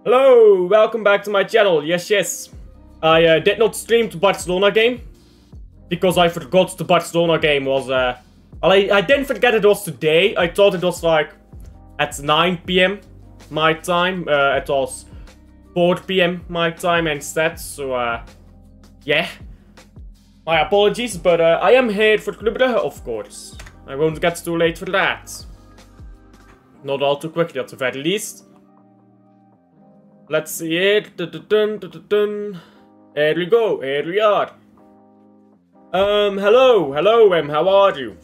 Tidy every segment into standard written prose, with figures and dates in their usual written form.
Hello, welcome back to my channel. Yes. I did not stream the Barcelona game because I forgot the Barcelona game was. I didn't forget it was today. I thought it was like at 9 PM my time. It was 4 PM my time instead. So yeah, my apologies. But I am here for Club Brugge, of course. I won't get too late for that. Not all too quickly, at the very least. Let's see it. Here we go. Here we are. Hello, how are you?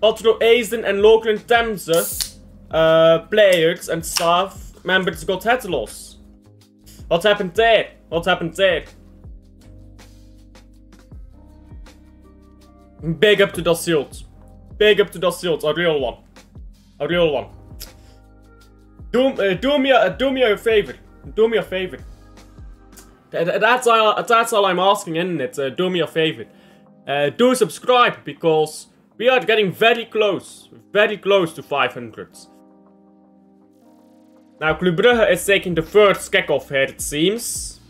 Patro Azen and local Temse players and staff members got head loss. What happened there? Big up to the shield. A real one. Do me a favor. That's all I'm asking, isn't it? Do me a favor. Do subscribe, because we are getting very close to 500. Now Club Brugge is taking the first kick-off here, it seems.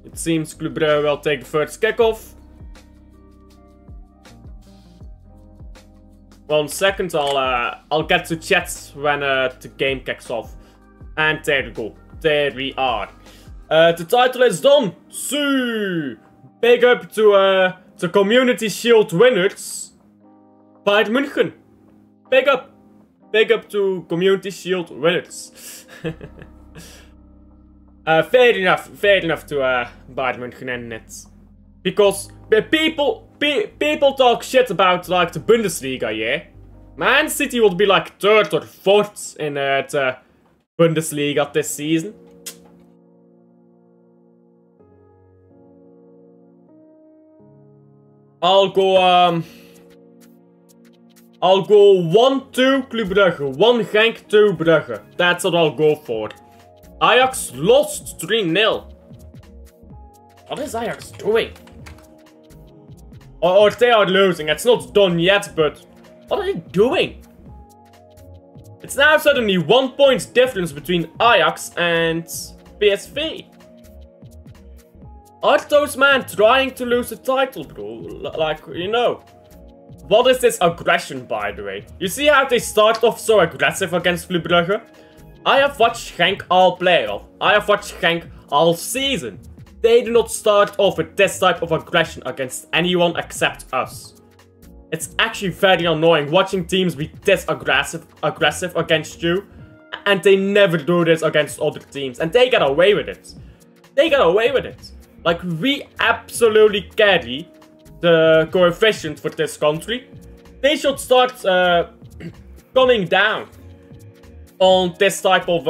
It seems Club Brugge will take the first kick-off. 1 second, I'll get to chat when the game kicks off. And there we go. There we are. The title is done. So, big up to the Community Shield winners, Bayern München. Big up to Community Shield winners. Fair enough to Bayern München, isn't it? Because people talk shit about like the Bundesliga, yeah? Man City will be like 3rd or 4th in the Bundesliga this season. I'll go 1-2 Club Brugge, 1 Genk, 2 Brugge. That's what I'll go for. Ajax lost 3-0. What is Ajax doing? Or they are losing. It's not done yet, but what are they doing? It's now suddenly 1 point difference between Ajax and PSV. Are those men trying to lose the title, bro? Like, you know. What is this aggression, by the way? You see how they start off so aggressive against Club Brugge? I have watched Genk all playoff. I have watched Genk all season. They do not start off with this type of aggression against anyone except us. It's actually very annoying watching teams be this aggressive against you, and they never do this against other teams, and they get away with it. Like, we absolutely carry the coefficient for this country. They should start coming down on this type of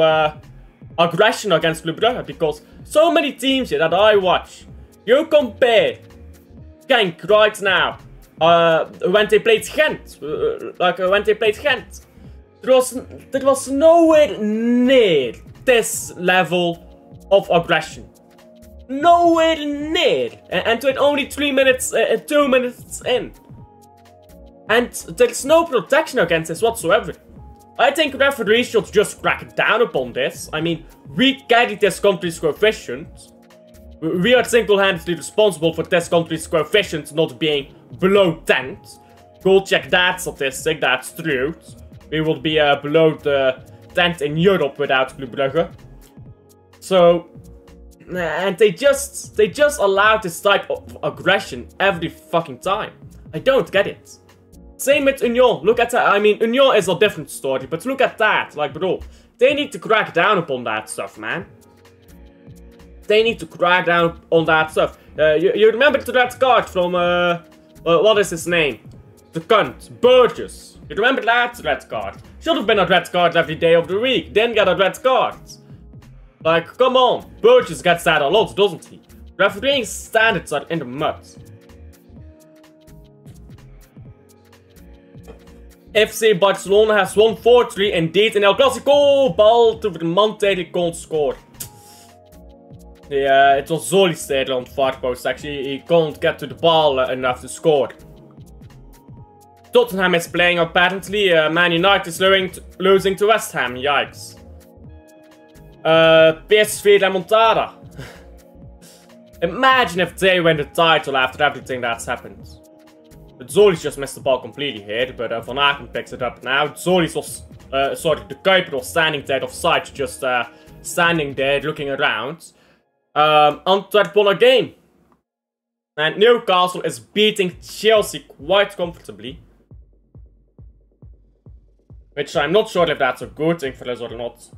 aggression against Club Brugge, because so many teams here that I watch, you compare Genk right now, when they played Gent, there was nowhere near this level of aggression. Nowhere near, and with only 2 minutes in. And there's no protection against this whatsoever. I think referees should just crack down upon this. I mean, we carry this country's coefficient. We are single-handedly responsible for this country's coefficient not being below 10. Go check that statistic, that's true. We will be below the 10th in Europe without Club Brugge. So, and they just allow this type of aggression every fucking time. I don't get it. Same with Union. Look at that. I mean, Union is a different story, but look at that. Like, bro, they need to crack down upon that stuff, man. They need to crack down on that stuff. You remember the red card from, what is his name? The cunt, Burgess. You remember that red card? Should have been a red card every day of the week. Then get a red card. Like, come on. Burgess gets that a lot, doesn't he? Refereeing standards are in the mud. FC Barcelona has won 4-3 indeed in El Clasico. Bal to Vermont, they can't score. Yeah, it was Zoli's there on the far post actually. He can't get to the ball enough to score. Tottenham is playing apparently. Man United is losing to West Ham. Yikes. PSV remontada. Imagine if they win the title after everything that's happened. Zolis just missed the ball completely here, but Van Aken picks it up now. Zolis was, sorry, the Kuiper was standing there offside, just standing there looking around. Antwerp won a game. And Newcastle is beating Chelsea quite comfortably. Which I'm not sure if that's a good thing for us or not.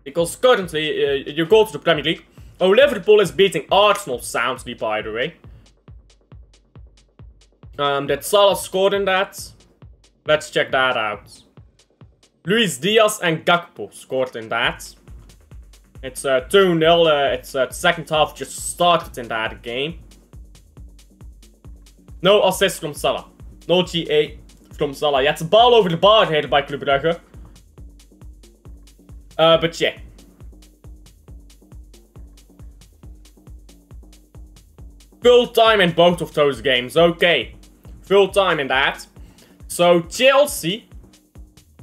Because currently, you go to the Premier League. Oh, Liverpool is beating Arsenal soundly, by the way. Did Salah scored in that? Let's check that out. Luis Diaz and Gakpo scored in that. It's 2-0. It's the second half just started in that game. No assist from Salah. No GA from Salah. Yeah, it's a ball over the bar here by Club Brugge. But yeah. Full time in both of those games. Okay. Full time in that. So Chelsea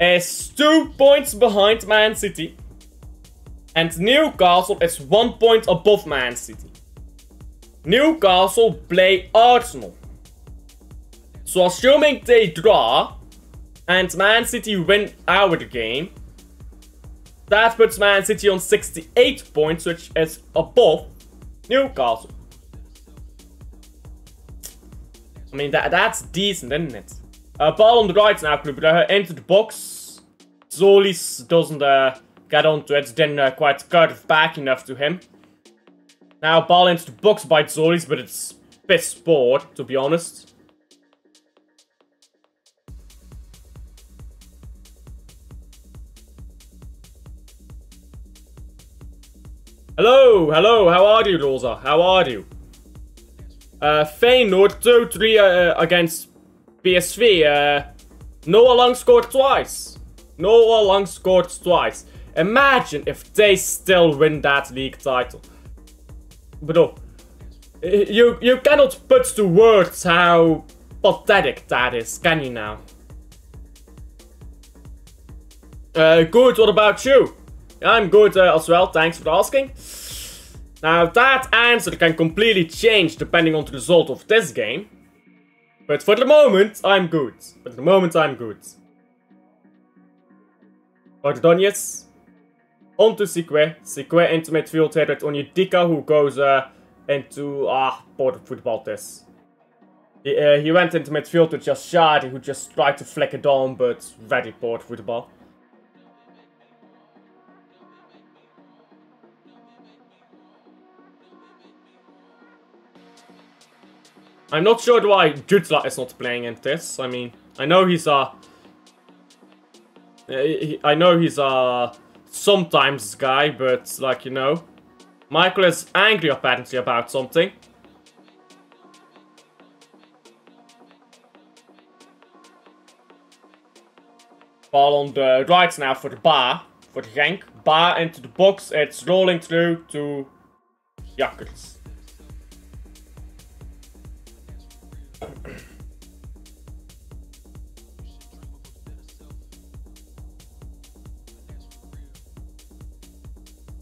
is 2 points behind Man City. And Newcastle is 1 point above Man City. Newcastle play Arsenal. So assuming they draw and Man City win our game, that puts Man City on 68 points, which is above Newcastle. I mean, that's decent, isn't it? Ball on the right now, Club Brugge, into the box. Zolis doesn't get onto it, didn't quite curve back enough to him. Now ball into the box by Zolis, but it's piss poor, to be honest. Hello, hello, how are you, Rosa? How are you? Feyenoord 2-3 against PSV. Noah Lang scored twice. Noah Lang scored twice. Imagine if they still win that league title. But oh, you cannot put to words how pathetic that is, can you now? Good, what about you? I'm good as well, thanks for asking. Now that answer can completely change depending on the result of this game. But for the moment, I'm good. For the moment, I'm good. Ordonez. On to Sikwe. Sikwe into midfield here with Onyedika, who goes into... poor football this. He went into midfield with just Shadi, who just tried to flick it on, but very poor football. I'm not sure why Jutla is not playing in this. I mean, I know he's a sometimes guy, but like, you know, Michael is angry apparently about something. Ball on the right now for the Bar, for the Genk. Bar into the box. It's rolling through to Jakkers.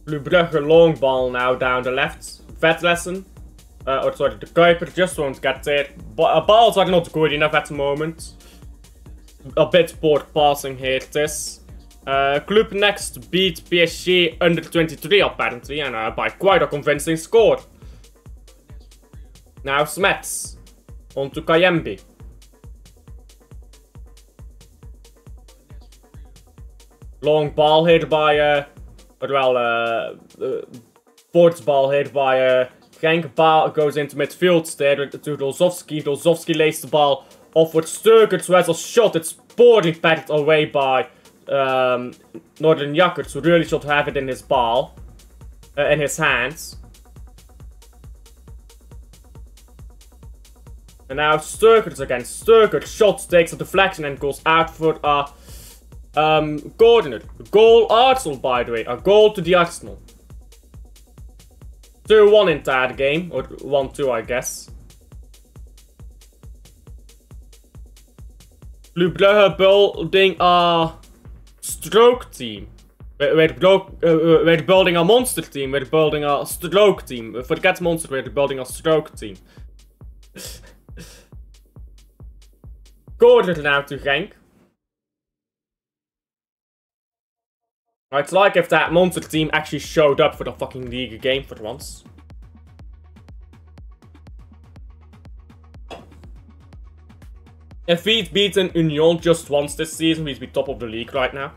Brugge long ball now down the left. Vetlesen. Or sorry, the Kuiper just won't get there. Balls are not good enough at the moment. A bit poor passing here, this. Club next beat PSG under 23 apparently, and by quite a convincing score. Now Smets. On to Kayembe. Long ball here by... Forwards ball here by Genk. Ball goes into midfield there to Dolzowski. Dolzowski lays the ball off with Sturkers, who has a shot. It's poorly packed away by Northern Jakkers, who really should have it in his ball, in his hands. And now Sturkers again. Sturkers shot takes a deflection and goes out for a corner. Goal Arsenal, by the way. A goal to the Arsenal. 2-1 in that game, or 1-2 I guess. Club Brugge building a stroke team. We're building a monster team, we're building a stroke team. Forget monster, we're building a stroke team. Quarter now to Genk. It's like if that monster team actually showed up for the fucking league game for once. If we'd beaten Union just once this season, we'd be top of the league right now.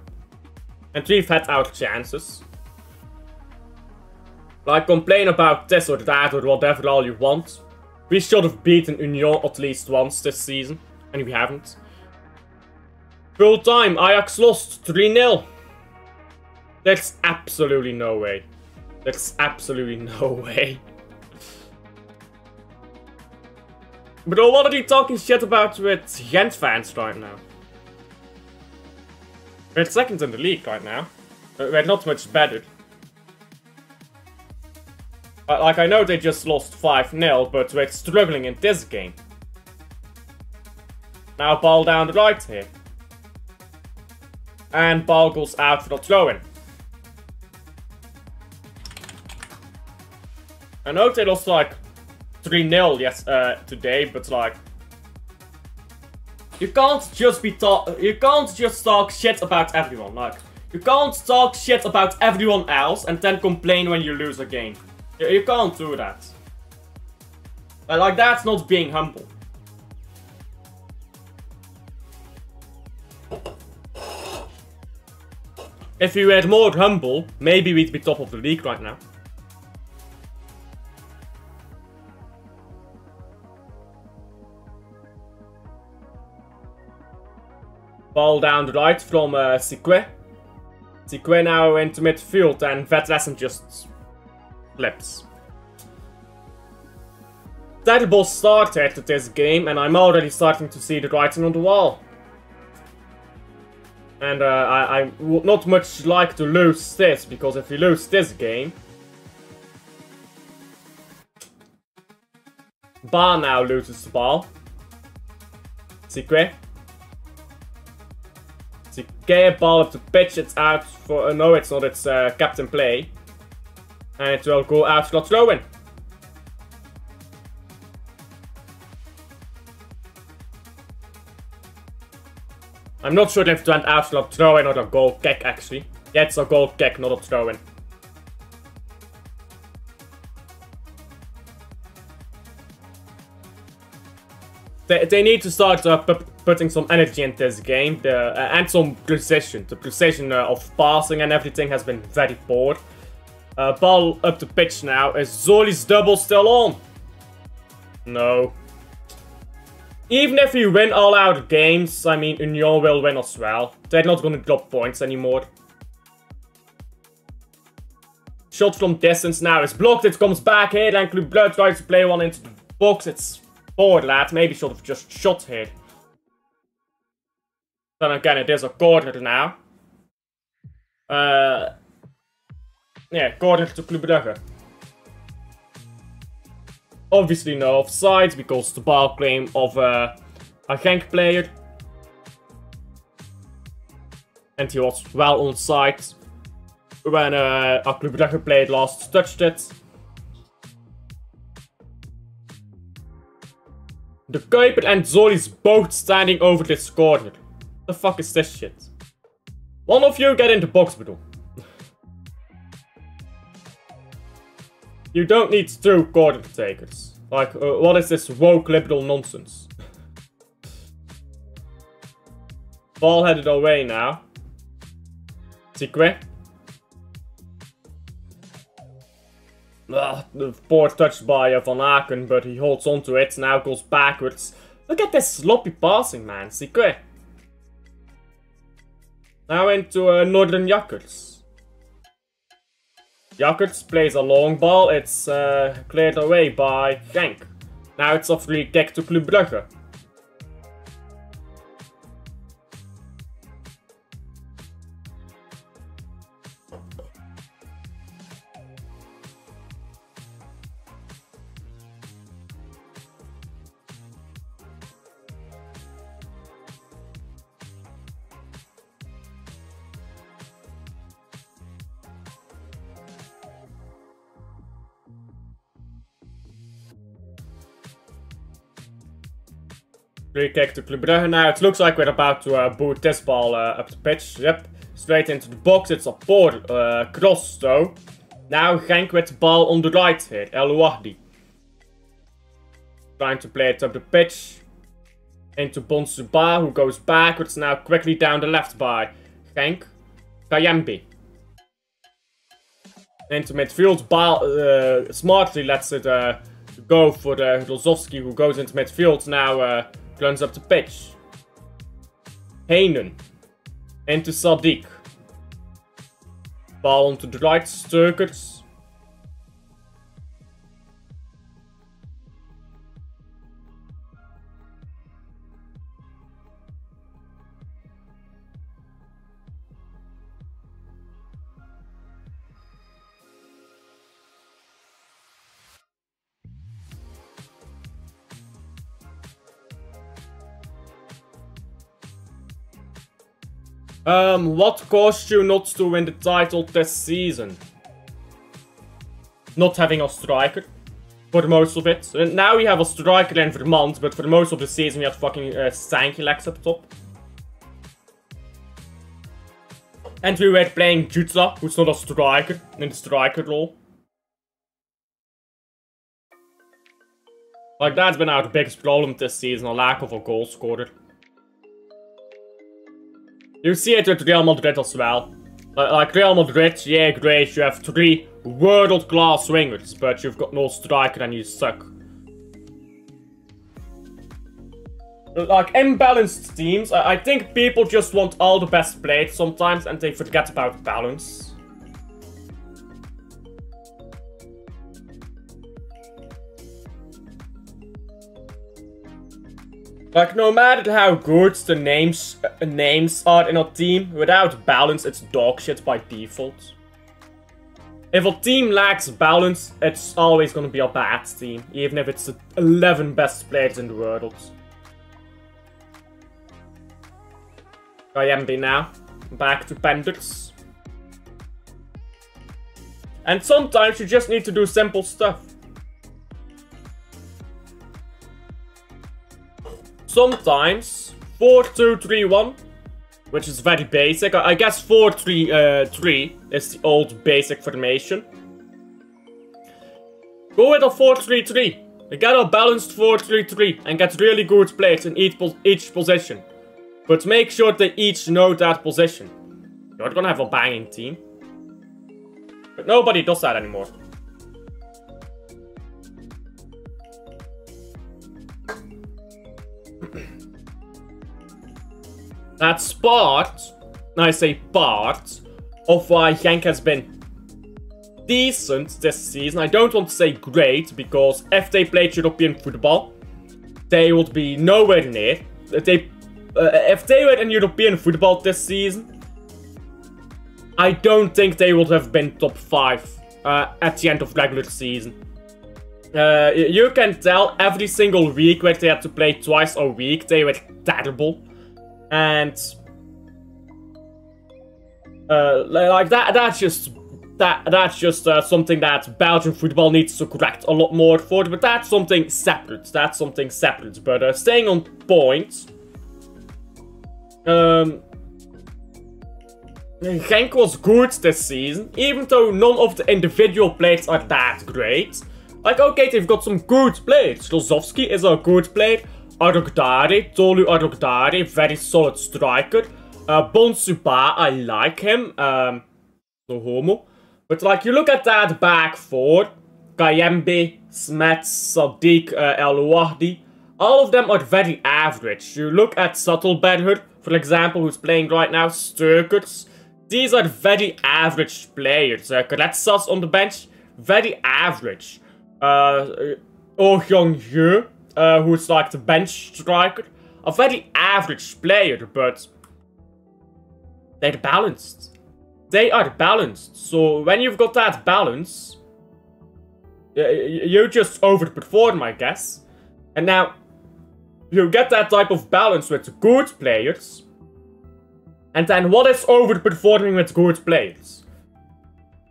And we've had our chances. Like, complain about this or that or whatever all you want. We should have beaten Union at least once this season. And we haven't. Full time, Ajax lost 3-0. There's absolutely no way. There's absolutely no way. But what are you talking shit about with Gent fans right now? We're second in the league right now. We're not much better. Like, I know they just lost 5-0, but we're struggling in this game. Now ball down the right here. And ball goes out for the throw-in. I know they lost like 3-0 today, but like you can't just talk shit about everyone. Like you can't talk shit about everyone else and then complain when you lose a game. You can't do that. Like that's not being humble. If we were more humble, maybe we'd be top of the league right now. Ball down the right from Sikwe. Sikwe now into midfield and Vetlessen just flips. Terrible start here to this game and I'm already starting to see the writing on the wall. And I would not much like to lose this, because if we lose this game... Ba now loses the ball. Sikwe. Sikwe, ball up the pitch, it's out for... no, it's not, it's captain play. And it will go out for a throw-in. I'm not sure if it went out for a throw-in or a goal kick, actually. Yeah, it's a goal kick, not a throw-in. They need to start putting some energy in this game and some precision. The precision of passing and everything has been very poor. Ball up the pitch now. Is Zoli's double still on? No. Even if we win all our games, I mean, Union will win as well. They're not going to drop points anymore. Shot from distance now is blocked. It comes back here and Club Brugge tries to play one into the box. It's poor, lad. Maybe should have just shot here. Then again, it is a corner now. Yeah, corner to Club Brugge. Obviously no offside because the ball claim of a Genk player. And he was well onside when a Club Brugge player last touched it. The Kuiper and Zoli's both standing over this corner. The fuck is this shit? One of you get in the box, bedoel. You don't need two corner takers. Like, what is this woke liberal nonsense? Ball headed away now. Sikwe. The poor touch by Van Aken, but he holds on to it. Now goes backwards. Look at this sloppy passing, man. Sikwe. Now into Northern Jakkers. Jakkers plays a long ball. It's cleared away by Genk. Now it's a free kick to Club Brugge. Free kick to Brugge now. It looks like we're about to boot this ball up the pitch. Yep. Straight into the box. It's a poor cross though. Now Genk with the ball on the right here. El Wahdi. Trying to play it up the pitch. Into Bonsuba, who goes backwards now quickly down the left by Genk. Kayembe. Into midfield. Ball smartly lets it go for Rozovski, who goes into midfield now. Runs up the pitch. Heinen. Into Sadiq. Ball onto the right. Sturkers. What caused you not to win the title this season? Not having a striker. For most of it. And now we have a striker in Vermont, but for most of the season we had fucking Sankilex up top. And we were playing Jutla, who's not a striker, in the striker role. Like, that's been our biggest problem this season, a lack of a goal scorer. You see it with Real Madrid as well. Like Real Madrid, yeah, great, you have 3 world-class wingers, but you've got no striker and you suck. Like, imbalanced teams, I think people just want all the best players sometimes and they forget about balance. Like, no matter how good the names are in a team, without balance, it's dog shit by default. If a team lacks balance, it's always gonna be a bad team, even if it's the 11 best players in the world. Kayembe now, back to Penders. And sometimes you just need to do simple stuff. Sometimes 4-2-3-1, which is very basic. I guess 4-3-3 is the old basic formation. Go with a 4-3-3. Get a balanced 4-3-3 and get really good players in each position. But make sure they each know that position. You're gonna have a banging team. But nobody does that anymore. That's part, I say part, of why Genk has been decent this season. I don't want to say great, because if they played European football, they would be nowhere near. If they were in European football this season, I don't think they would have been top 5 at the end of regular season. You can tell every single week where they had to play twice a week, they were terrible. And like that's just something that Belgian football needs to correct a lot more for. But that's something separate. That's something separate. But staying on point, Genk was good this season, even though none of the individual players are that great. Like, okay, they've got some good players. Rozovski is a good player. Tolu Arogdare, very solid striker. Bonsuba, I like him. No homo. But like, you look at that back four. Kayembe, Smets, Sadiq, El Wahdi. All of them are very average. You look at Sattelberger, for example, who's playing right now, Sturkers. These are very average players. Kretsas on the bench, very average. Oh Young-Yu, who's like the bench striker, a very average player, but they're balanced. They are balanced. So when you've got that balance, you just overperform, I guess. And now, you get that type of balance with good players. And then what is overperforming with good players?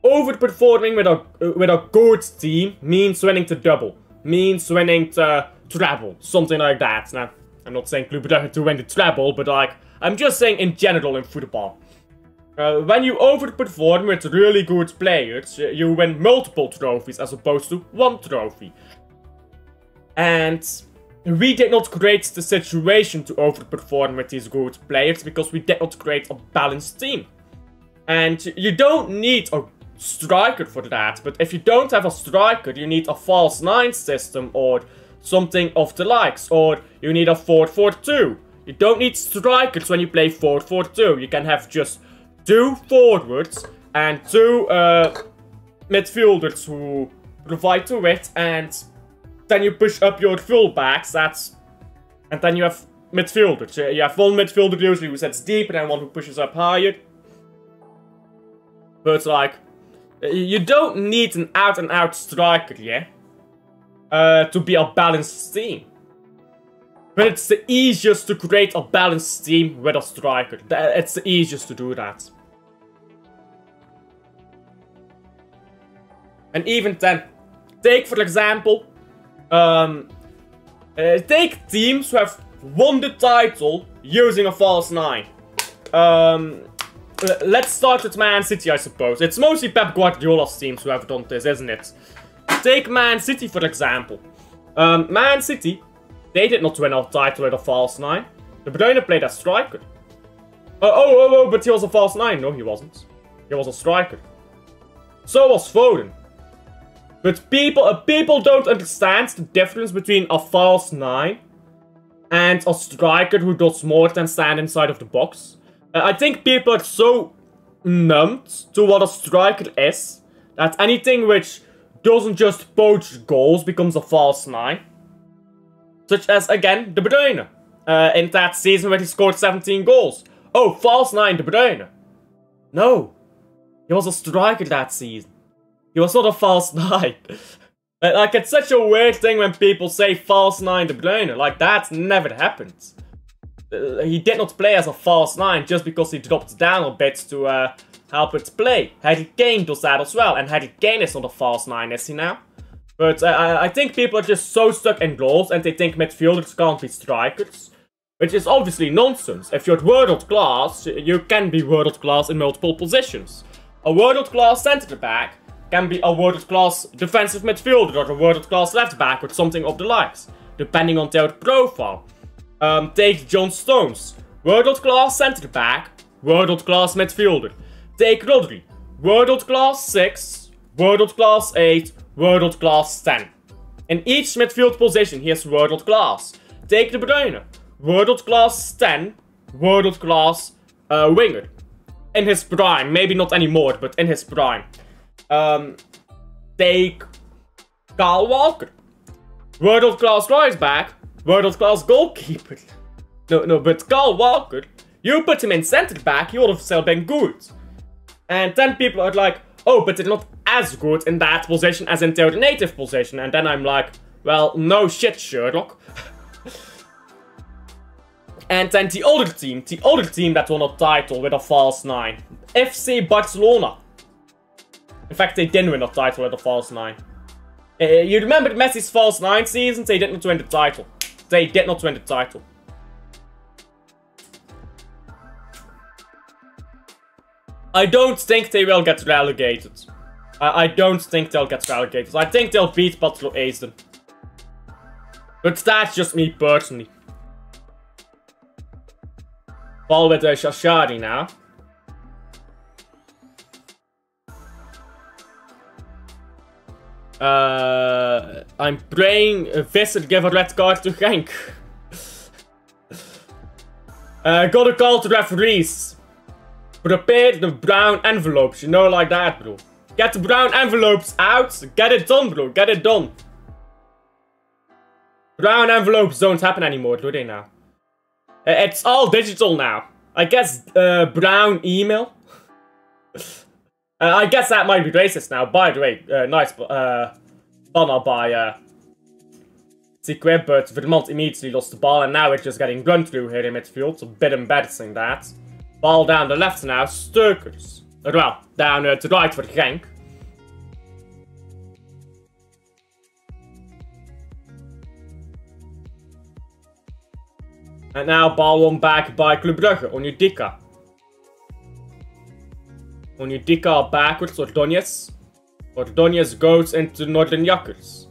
Overperforming with a good team means winning the double. Means winning the treble. Something like that. Now, I'm not saying Club Brugge to win the treble, but like, I'm just saying in general in football. When you overperform with really good players, you win multiple trophies as opposed to one trophy. And we did not create the situation to overperform with these good players because we did not create a balanced team. And you don't need a striker for that, but if you don't have a striker, you need a false 9 system or something of the likes, or you need a 4-4-2. You don't need strikers when you play 4-4-2. You can have just 2 forwards and 2 midfielders who provide the width, and then you push up your fullbacks. And then you have midfielders. You have one midfielder usually who sets deep and then one who pushes up higher. But like, you don't need an out-and-out striker, yeah? To be a balanced team. But it's the easiest to create a balanced team with a striker. It's the easiest to do that. And even then, take for example, take teams who have won the title using a false 9. Let's start with Man City, I suppose. It's mostly Pep Guardiola's teams who have done this, isn't it? Take Man City, for example. Man City, they did not win a title with a false 9. De Bruyne played as striker. But he was a false 9. No, he wasn't. He was a striker. So was Foden. But people don't understand the difference between a false 9 and a striker who does more than stand inside of the box. I think people are so numbed to what a striker is that anything which doesn't just poach goals becomes a false 9. Such as, again, De Bruyne. In that season where he scored 17 goals. Oh, false 9 De Bruyne. No. He was a striker that season. He was not a false 9. Like, it's such a weird thing when people say false 9 De Bruyne. Like, that never happened. He did not play as a false 9 just because he dropped down a bit to help it play. Harry Kane does that as well. And Harry Kane is not a false 9, is he now? But I think people are just so stuck in goals and they think midfielders can't be strikers. Which is obviously nonsense. If you're world class, you can be world class in multiple positions. A world class centre back can be a world class defensive midfielder or a world class left back or something of the likes, depending on their profile. Take John Stones, world class centre back, world class midfielder. Take Rodri, world class 6, world class 8, world class 10. In each midfield position he is world class. Take De Bruyne, world class 10, world class winger. In his prime, maybe not anymore, but in his prime. Take Kyle Walker, world class right back, world class goalkeeper. No, but Kyle Walker, you put him in centre back, he would have still been good. And then people are like, oh, but they're not as good in that position as in their native position. And then I'm like, well, no shit, Sherlock. And then the other team that won a title with a false 9. FC Barcelona. In fact, they didn't win a title with a false 9. You remember Messi's false 9 seasons? They didn't win the title. They did not win the title. I don't think they will get relegated. I don't think they'll get relegated. I think they'll beat Butler Aston. But that's just me personally. Ball with Shashari now. I'm praying Visser give a red card to Genk. Gotta call to referees. Prepare the brown envelopes, you know, like that, bro. Get the brown envelopes out. Get it done, bro. Get it done. Brown envelopes don't happen anymore, do they now? It's all digital now. I guess brown email. I guess that might be racist now. By the way, nice banner by Sequib, but Vermont immediately lost the ball and now it's just getting run through here in midfield. It's a bit embarrassing that. Ball down the left now, Sturkers. Well, down to the right for Genk. And now ball won back by Club Brugge. Onyedika. Onyedika backwards. Ordonez. Ordonez goes into Northern Jakkers.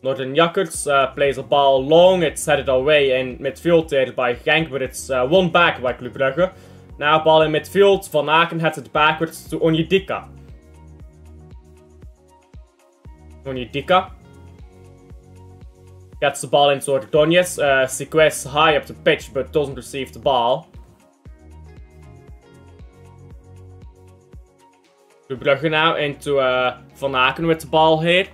Northern Jakkers plays a ball long. It's headed away in midfield there by Genk, but it's won back by Club Brugge. Now ball in midfield. Van Aken heads it backwards to Onyedika. Onyedika gets the ball into Ordonez. Sequest high up the pitch, but doesn't receive the ball. Brugge now into Van Aken with the ball here.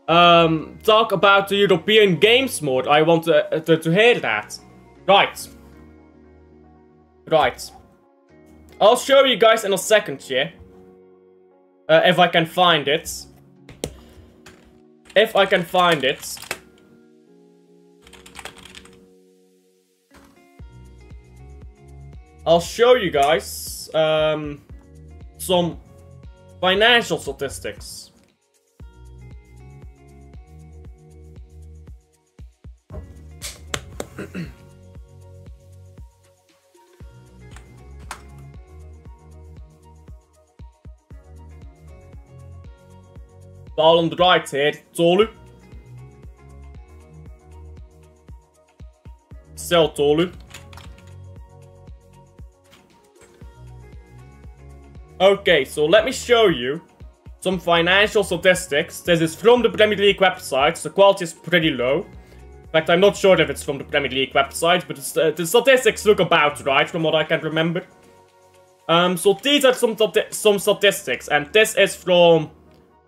Talk about the European Games mode. I want to hear that. Right. Right. I'll show you guys in a second here. If I can find it. If I can find it. I'll show you guys some financial statistics. Ball on the right here, Tolu. Still Tolu. Okay, so let me show you some financial statistics. This is from the Premier League website, so the quality is pretty low. In fact, I'm not sure if it's from the Premier League website, but the statistics look about right from what I can remember. So these are some statistics, and this is from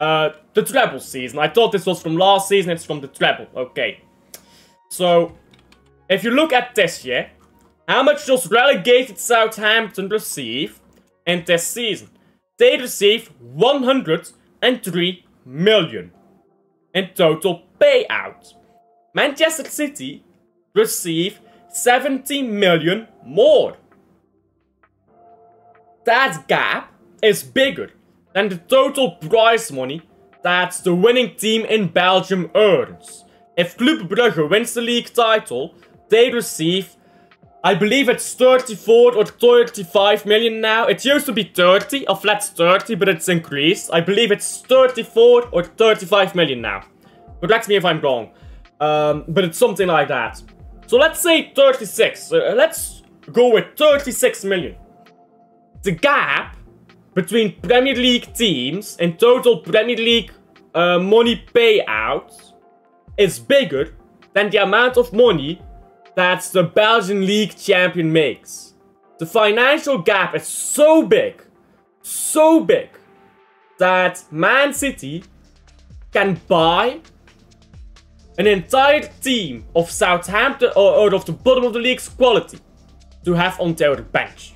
the treble season. I thought this was from last season, it's from the treble. Okay. So, if you look at this year, how much does relegated Southampton receive in this season? They receive 103 million in total payout. Manchester City receive 70 million more. That gap is bigger than the total prize money that the winning team in Belgium earns. If Club Brugge wins the league title, they receive, I believe it's 34 or 35 million now. It used to be 30, a flat 30, but it's increased. I believe it's 34 or 35 million now. Correct me if I'm wrong. But it's something like that. So let's say 36. Let's go with 36 million. The gap between Premier League teams and total Premier League money payouts is bigger than the amount of money that the Belgian League champion makes. The financial gap is so big, that Man City can buy an entire team of Southampton or of the bottom of the league's quality to have on their bench.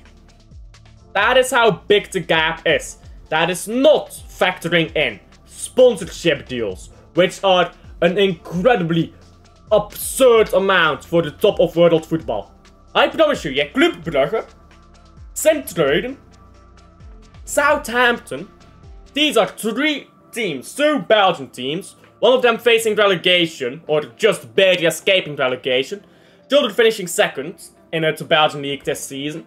That is how big the gap is. That is not factoring in sponsorship deals, which are an incredibly absurd amount for the top of world football. I promise you, yeah, Club Brugge, Sint-Truiden, Southampton, these are three teams, two Belgian teams, one of them facing relegation, or just barely escaping relegation, the other finishing second in the Belgian League this season.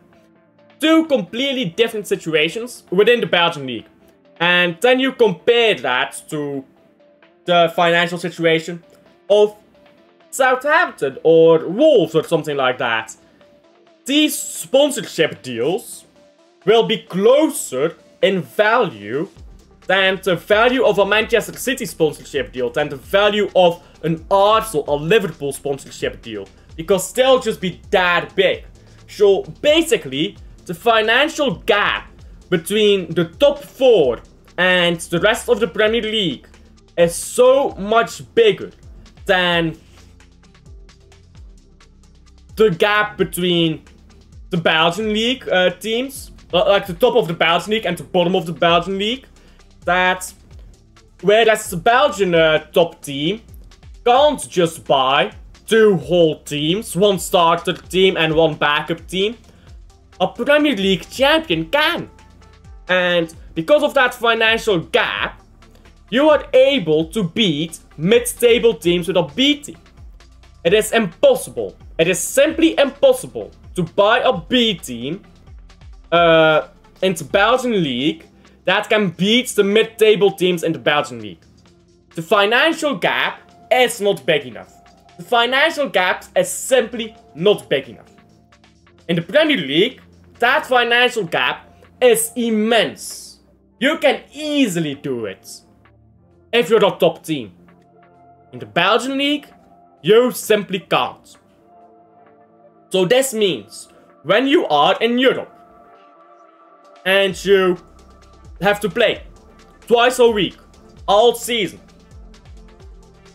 Two completely different situations within the Belgian League. And then you compare that to the financial situation of Southampton or Wolves or something like that. These sponsorship deals will be closer in value than the value of a Manchester City sponsorship deal, than the value of an Arsenal or Liverpool sponsorship deal. Because they'll just be that big. So basically, the financial gap between the top four and the rest of the Premier League is so much bigger than the gap between the Belgian League teams, like the top of the Belgian League and the bottom of the Belgian League, that whereas the Belgian top team can't just buy two whole teams, one starter team and one backup team, a Premier League champion can. And because of that financial gap, you are able to beat mid-table teams with a B team. It is impossible It is simply impossible to buy a B team in the Belgian League that can beat the mid-table teams in the Belgian League. The financial gap is not big enough. The financial gap is simply not big enough. In the Premier League, that financial gap is immense. You can easily do it if you're a top team. In the Belgian League, you simply can't. So this means when you are in Europe and you have to play twice a week, all season,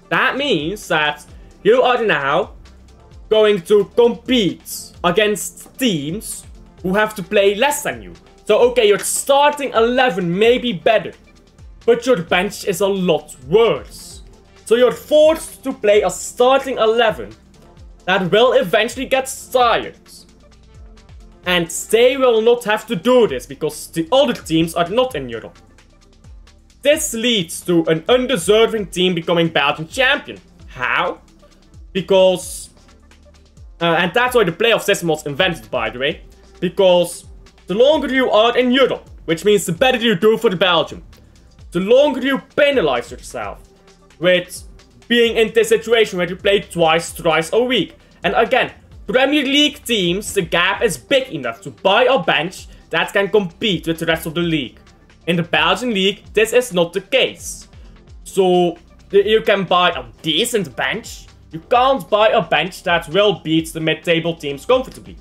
that means that you are now going to compete against teams who have to play less than you. So okay, your starting 11 may be better, but your bench is a lot worse. So you're forced to play a starting 11 that will eventually get tired. And they will not have to do this because the other teams are not in Europe. This leads to an undeserving team becoming Belgian champion. How? Because... and that's why the playoff system was invented, by the way. Because the longer you are in Europe, which means the better you do for Belgium, the longer you penalize yourself with being in this situation where you play thrice a week. And again, Premier League teams, the gap is big enough to buy a bench that can compete with the rest of the league. In the Belgian League, this is not the case. So, you can buy a decent bench. You can't buy a bench that will beat the mid-table teams comfortably.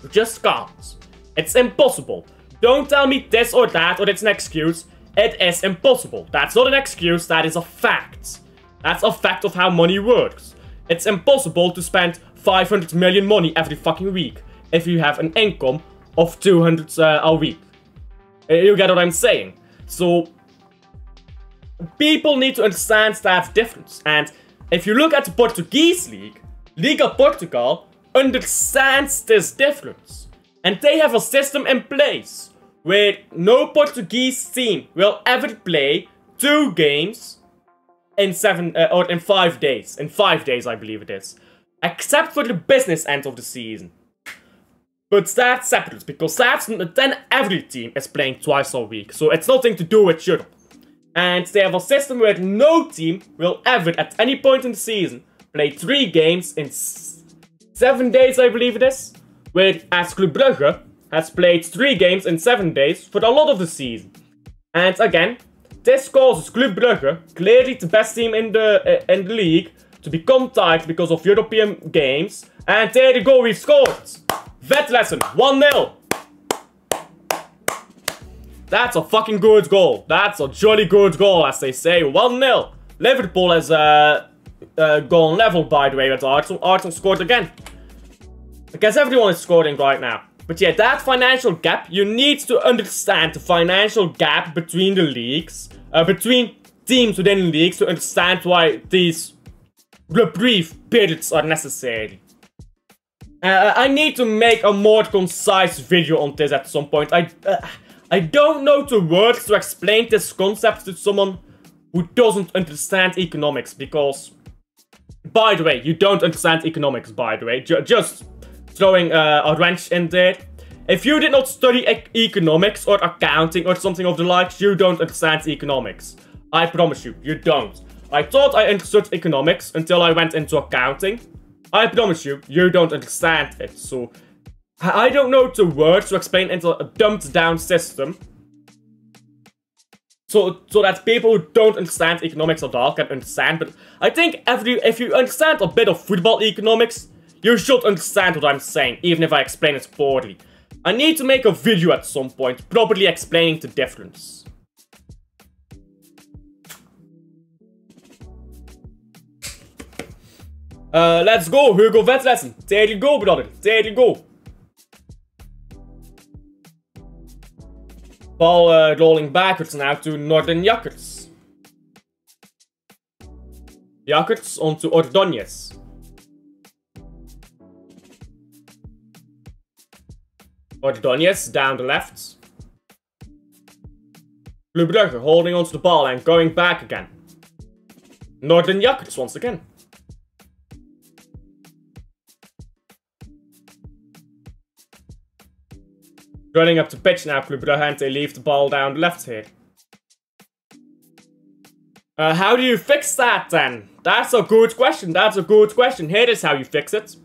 You just can't. It's impossible. Don't tell me this or that or it's an excuse. It is impossible. That's not an excuse, that is a fact. That's a fact of how money works. It's impossible to spend 500 million money every fucking week if you have an income of 200 a week. You get what I'm saying? So, people need to understand that difference. And if you look at the Portuguese league, Liga Portugal understands this difference. And they have a system in place where no Portuguese team will ever play 2 games in 5 days. In 5 days, I believe it is. Except for the business end of the season. But that's separate, because then every team is playing twice a week. So it's nothing to do with Europe. And they have a system where no team will ever, at any point in the season, play 3 games in 7 days, I believe it is. Whereas Club Brugge has played 3 games in 7 days for a lot of the season. And again, this causes Club Brugge, clearly the best team in the league, to become tired because of European games. And there you go, we've scored! Vetlessen, 1-0. That's a fucking good goal. That's a jolly good goal, as they say. 1-0. Liverpool has gone level, by the way, with Arsenal. Arsenal scored again. I guess everyone is scoring right now. But yeah, that financial gap, you need to understand the financial gap between the leagues. Between teams within leagues to understand why these reprieve periods are necessary. I need to make a more concise video on this at some point. I don't know the words to explain this concept to someone who doesn't understand economics, because, by the way, you don't understand economics, by the way. Just throwing a wrench in there. If you did not study economics or accounting or something of the like, you don't understand economics. I promise you, you don't. I thought I understood economics until I went into accounting. I promise you, you don't understand it. So, I don't know the words to explain into a dumbed down system. So that people who don't understand economics at all can understand. But I think if you understand a bit of football economics, you should understand what I'm saying, even if I explain it poorly. I need to make a video at some point, properly explaining the difference. Let's go, Hugo Vetlessen. There you go, brother. There you go. Ball rolling backwards now to Northern Jakkers. Jakkers onto Ordóñez. Ordóñez down the left. Club Brugge holding onto the ball and going back again. Northern Jakkers once again. Running up the pitch now, Club Brugge, and they leave the ball down the left here. How do you fix that then? That's a good question. That's a good question. Here is how you fix it.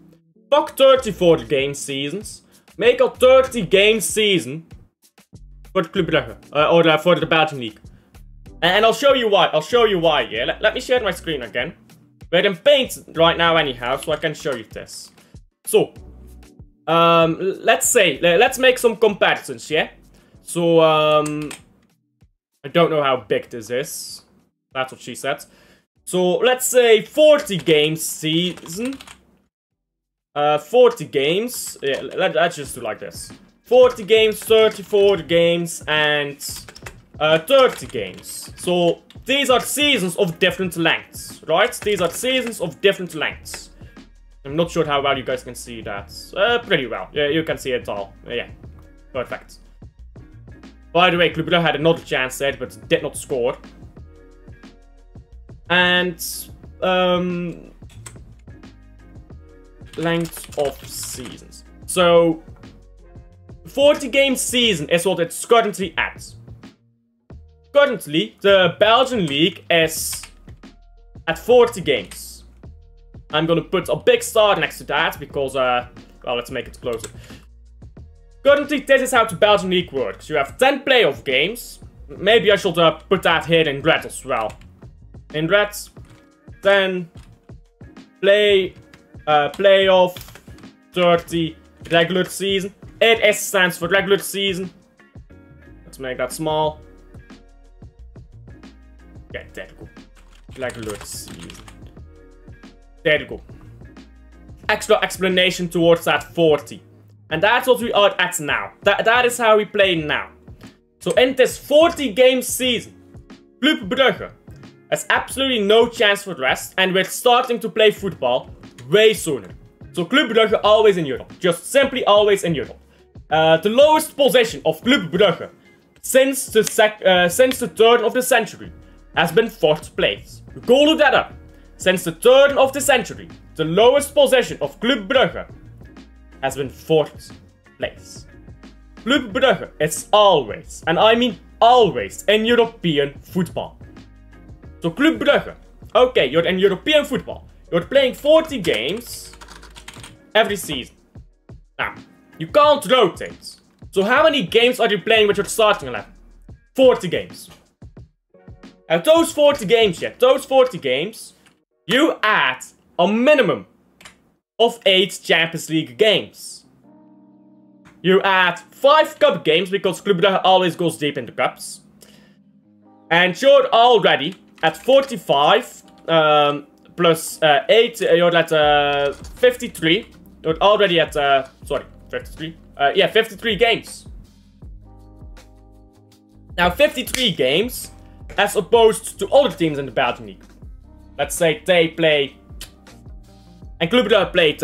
Fuck 30 for the game seasons. Make a 30 game season for the Club Brugge, or for the Belgian League. And I'll show you why. I'll show you why. Yeah. Let me share my screen again. We're in Paint right now anyhow, so I can show you this. So, let's make some comparisons, yeah? So, I don't know how big this is. That's what she said. So, let's say 40 games season. 40 games. Yeah, let's just do like this. 40 games, 34 games, and 30 games. So, these are seasons of different lengths, right? These are seasons of different lengths. I'm not sure how well you guys can see that. Pretty well. Yeah, you can see it all. Yeah, perfect. By the way, Club Brugge had another chance there, but did not score. And length of seasons. So 40 game season is what it's currently at. Currently, the Belgian League is at 40 games. I'm gonna put a big star next to that because, well, let's make it closer. Currently, this is how the Belgian League works. You have 10 playoff games. Maybe I should put that here in red as well. In red, 10 playoff, 30 regular season. It S stands for regular season. Let's make that small. Okay, there we go. Regular season. There we go. Extra explanation towards that 40. And that's what we are at now. That is how we play now. So in this 40 game season, Club Brugge has absolutely no chance for the rest. And we're starting to play football way sooner. So Club Brugge always in Europe. Just simply always in Europe. The lowest position of Club Brugge since the turn of the century has been 4th place. Go look that up. Since the turn of the century, the lowest position of Club Brugge has been 4th place. Club Brugge is always, and I mean always, in European football. So Club Brugge, okay, you're in European football. You're playing 40 games every season. Now, you can't rotate. So how many games are you playing with your starting 11? 40 games. And those 40 games, you add a minimum of 8 Champions League games. You add 5 cup games because Club Brugge always goes deep into cups. And you're already at 45 plus 8, you're at 53. You're already at, sorry, 53. Yeah, 53 games. Now, 53 games as opposed to other teams in the Belgian League. Let's say they play... And Club Brugge played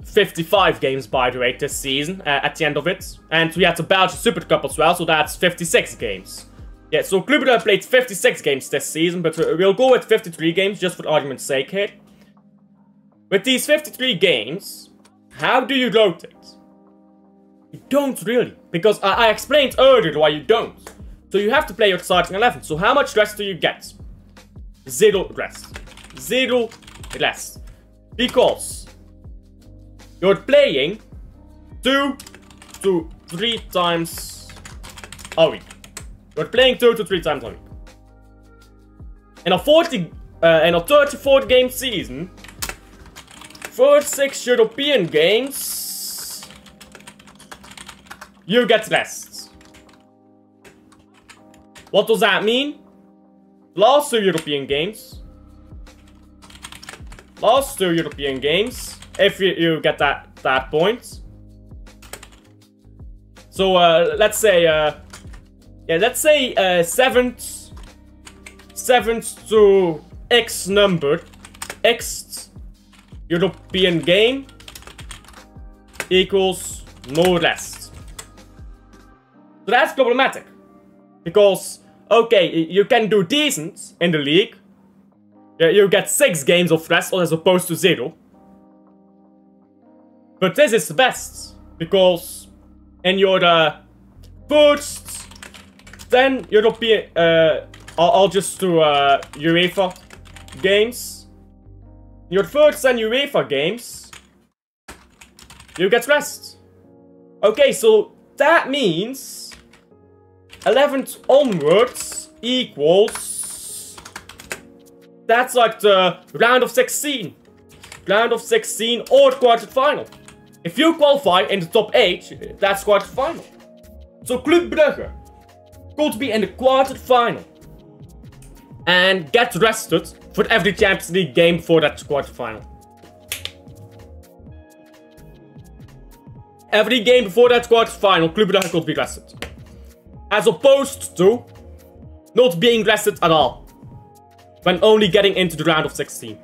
55 games, by the way, this season, at the end of it. And we had the Belgian Super Cup as well, so that's 56 games. Yeah, so Club Brugge played 56 games this season, but we'll go with 53 games, just for argument's sake here. With these 53 games, how do you rotate? You don't really, because I explained earlier why you don't. So you have to play your starting 11. So how much rest do you get? 0 rest. 0 rest. Because you're playing 2 to 3 times a week. You're playing 2 to 3 times a week. In a 34 game season, first 6 European games, you get rest. What does that mean? Last 2 European games. Last 2 European games, if you get that point. So let's say 7th to X number, X European game equals no rest. So that's problematic, because okay, you can do decent in the league. You get 6 games of rest as opposed to 0. But this is the best, because in your first 10 European, I'll just do UEFA games. Your first 10 UEFA games, you get rest. Okay, so that means 11th onwards equals, that's like the round of 16. Round of 16 or quarterfinal. If you qualify in the top 8, that's quarterfinal. So Club Brugge could be in the quarterfinal and get rested for every Champions League game before that quarterfinal. Every game before that quarterfinal, Club Brugge could be rested. As opposed to not being rested at all when only getting into the round of 16.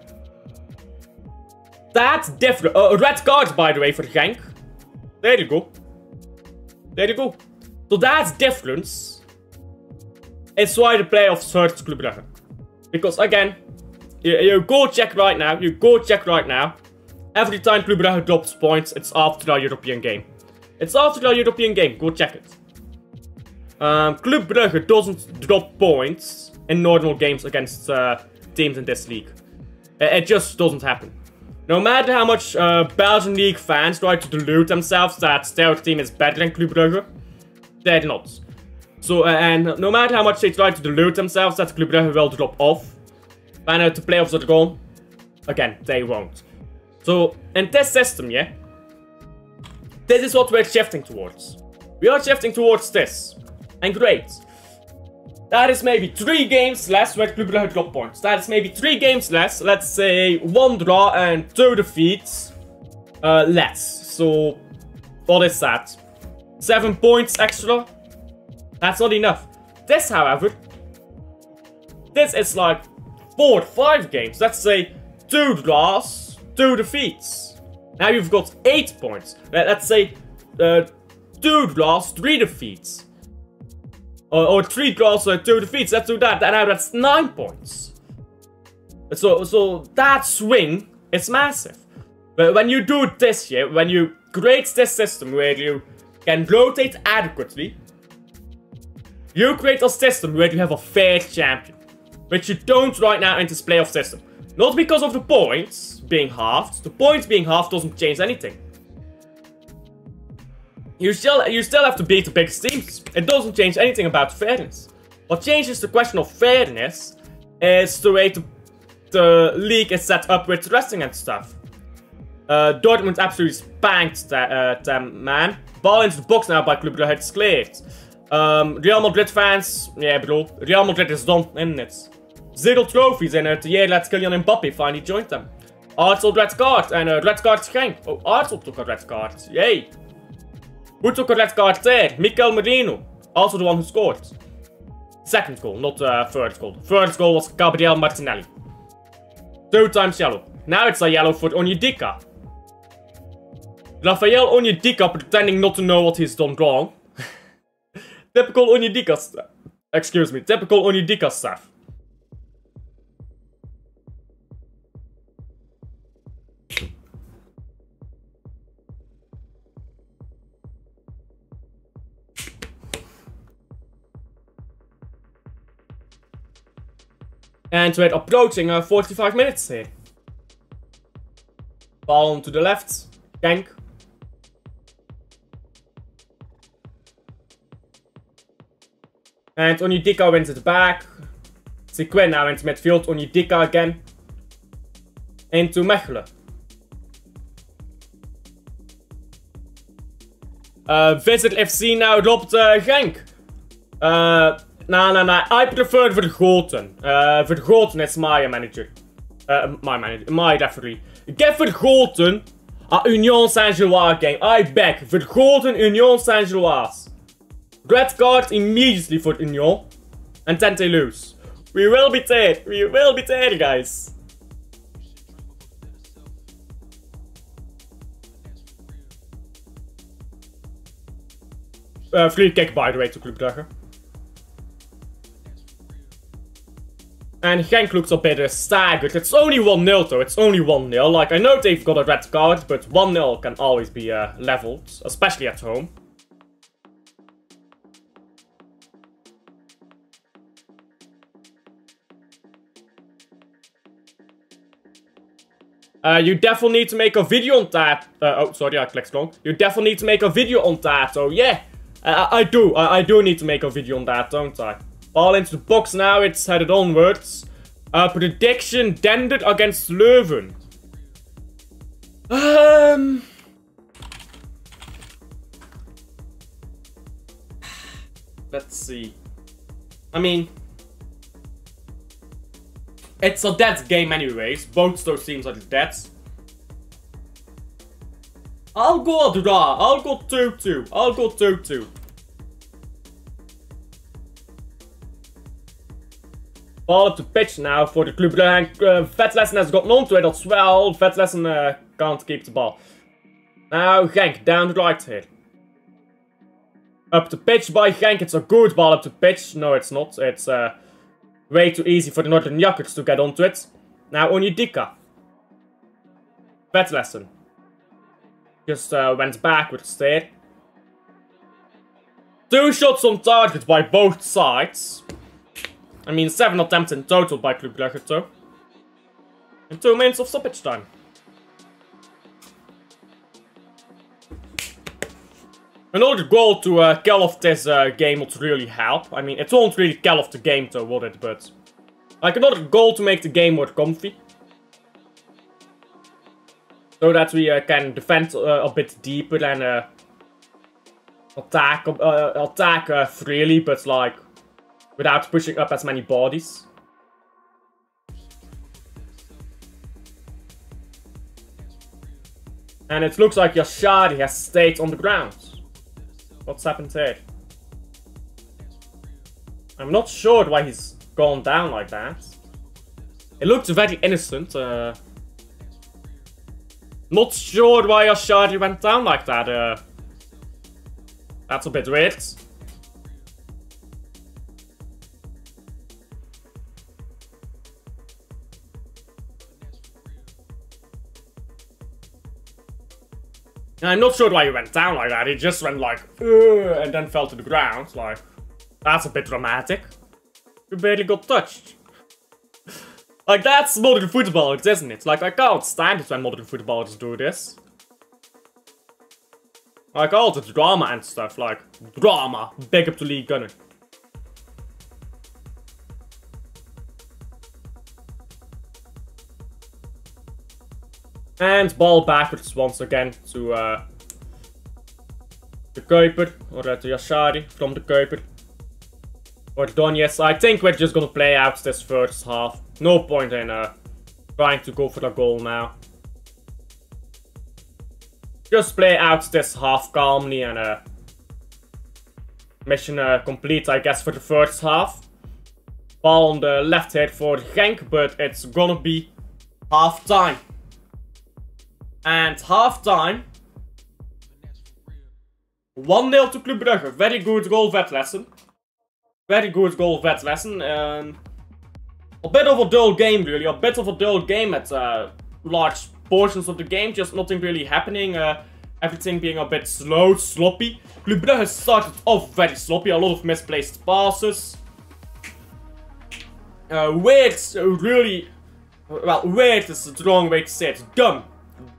That's different. Red card, by the way, for Genk. There you go. There you go. So that's difference. It's why the playoffs hurt Club Brugge. Because again, you go check right now. You go check right now. Every time Club Brugge drops points, it's after the European game. It's after the European game. Go check it. Club Brugge doesn't drop points in normal games against teams in this league. It just doesn't happen. No matter how much Belgian league fans try to delude themselves that their team is better than Club Brugge, they're not. So, and no matter how much they try to delude themselves that Club Brugge will drop off, when the playoffs are gone, again, they won't. So, in this system, yeah, this is what we're shifting towards. We are shifting towards this. And great. That is maybe 3 games less where Club Brugge drop points. That is maybe 3 games less. Let's say 1 draw and 2 defeats less. So, what is that? 7 points extra? That's not enough. This, however, this is like 4 or 5 games. Let's say 2 draws, 2 defeats. Now you've got 8 points. Let's say 2 draws, 3 defeats. Or 3 draws, 2 defeats. Let's do that. Now that's 9 points. So that swing is massive. But when you do this here, when you create this system where you can rotate adequately, you create a system where you have a fair champion. Which you don't right now in this playoff system. Not because of the points being halved. The points being halved doesn't change anything. You still have to beat the biggest teams. It doesn't change anything about fairness. What changes the question of fairness is the way the league is set up with resting and stuff. Dortmund absolutely spanked them, man. Ball into the box now by Club Brugge, it's cleared. Real Madrid fans, yeah bro, Real Madrid is done, isn't it? 0 trophies in the year that Kylian Mbappe finally joined them. Arsenal red card, and red card Genk. Oh, Arsenal took a red card, yay. Who took a red card there? Mikel Merino. Also the one who scored. Second goal, not third goal. First goal was Gabriel Martinelli. 2 times yellow. Now it's a yellow for Onyedika. Rafael Onyedika pretending not to know what he's done wrong. Typical Onyedika stuff. Excuse me, typical Onyedika stuff. And we're approaching 45 minutes here. Ball to the left. Genk. And Onyedika wins it back. Sequin now into midfield. Onyedika again. Into Mechelen. Visit FC now robbed Genk. Nah. I prefer Vergoten. Vergoten is my manager. My referee. Get Vergoten a Union Saint-Gilloise game. I beg. Vergoten Union Saint-Gilloise. Red card immediately for Union. And then they lose. We will be there. We will be there, guys. Free kick, by the way, to Club Brugge. And Genk looks a bit staggered. It's only 1-0 though. It's only 1-0. Like, I know they've got a red card, but 1-0 can always be leveled. Especially at home. You definitely need to make a video on that. Oh, sorry, I clicked wrong. You definitely need to make a video on that. So yeah, I do. I do need to make a video on that, don't I? Ball into the box now. It's headed onwards. Prediction: Dendert against Leuven. Let's see. I mean, it's a dead game anyways. Both those teams are dead. I'll go a draw. I'll go 2-2. I'll go 2-2. Ball up the pitch now for the Club Brugge. Vetlessen has gotten onto it as well. Vetlessen can't keep the ball. Now Genk down the right here. Up the pitch by Genk. It's a good ball up the pitch. No, it's not. It's way too easy for the Northern Jackets to get onto it. Now Onyedika. Vetlessen. Just went backwards there. 2 shots on target by both sides. I mean, 7 attempts in total by Club Brugge though. And 2 minutes of stoppage time. Another goal to kill off this game would really help. I mean, it won't really kill off the game though, would it? But like another goal to make the game more comfy. So that we can defend a bit deeper and attack freely, but like without pushing up as many bodies. And it looks like Yashari has stayed on the ground. What's happened here? I'm not sure why he's gone down like that. It looked very innocent. Not sure why Yashari went down like that. That's a bit weird. I'm not sure why he went down like that. He just went like, and then fell to the ground. Like, that's a bit dramatic. You barely got touched. Like, that's modern football, isn't it? Like, I can't stand it when modern footballers do this. Like, all the drama and stuff. Like, drama. Big up to League Gunner. And ball backwards once again to the Kuiper, or to Yashari from the Kuiper. Or Donetsk. I think we're just gonna play out this first half. No point in trying to go for a goal now. Just play out this half calmly and mission complete, I guess, for the first half. Ball on the left here for Genk, but it's gonna be half time. And half time, 1-0 to Club Brugge. Very good goal, Vetlessen. Very good goal, Vetlessen. A bit of a dull game, really. A bit of a dull game at large portions of the game. Just nothing really happening. Everything being a bit slow, sloppy. Club Brugge started off very sloppy. A lot of misplaced passes. Weird, really. Well, weird is the wrong way to say it. Dumb.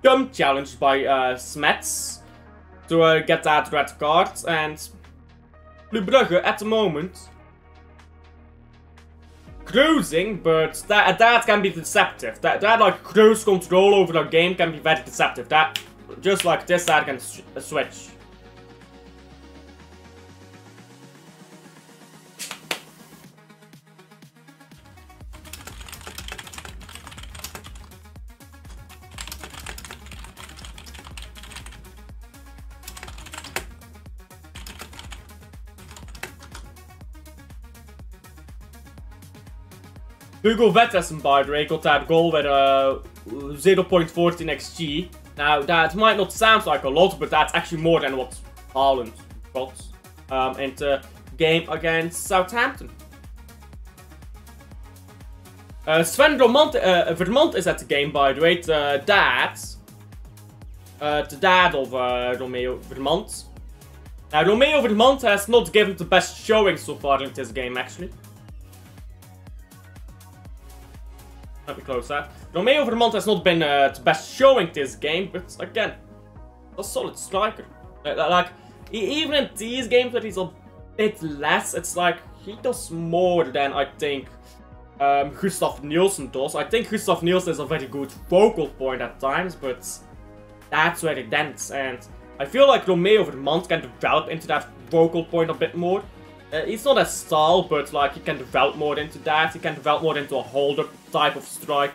Dumb challenge by Smets to get that red card, and Club Brugge at the moment cruising, but that can be deceptive. That like cruise control over the game can be very deceptive. That just like this, that can switch. Hugo Vetlessen, by the way, got that goal with 0.14 XG. Now, that might not sound like a lot, but that's actually more than what Haaland got in the game against Southampton. Sven Vermont is at the game, by the way, the dad of Romeo Vermont. Now, Romeo Vermont has not given the best showing so far in this game, actually. Let me close that. Romeo Vermont has not been the best showing this game, but again, a solid striker. Even in these games that he's a bit less, it's like he does more than I think Gustav Nielsen does. I think Gustav Nielsen is a very good focal point at times, but that's where it ends. And I feel like Romeo Vermont can develop into that focal point a bit more. He's not as tall, but like he can develop more into that. He can develop more into a holder type of striker.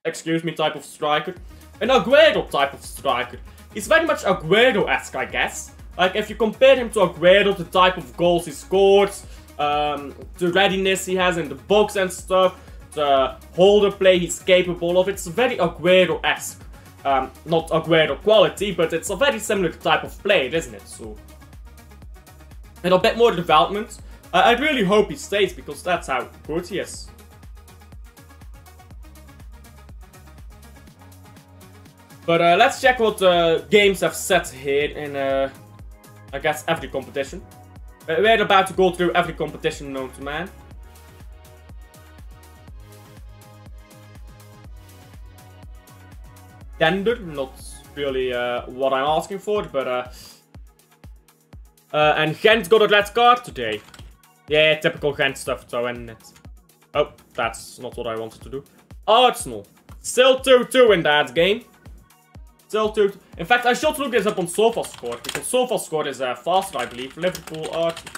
Type of striker. An Aguero type of striker. He's very much Aguero-esque, I guess. Like if you compare him to Aguero, the type of goals he scores, the readiness he has in the box and stuff, the holder play he's capable of, it's very Aguero-esque. Not Aguero quality, but it's a very similar type of play, isn't it? So, and a bit more development. I really hope he stays, because that's how good he is. But let's check what games have said here in, I guess, every competition. We're about to go through every competition known to man. Tender, not really what I'm asking for, but and Gent got a red card today. Yeah, typical Gent stuff, so and it. Oh, that's not what I wanted to do. Arsenal. Still 2-2 in that game. Still 2-2. In fact, I should look this up on SofaScore, because SofaScore is faster, I believe. Liverpool, Arsenal.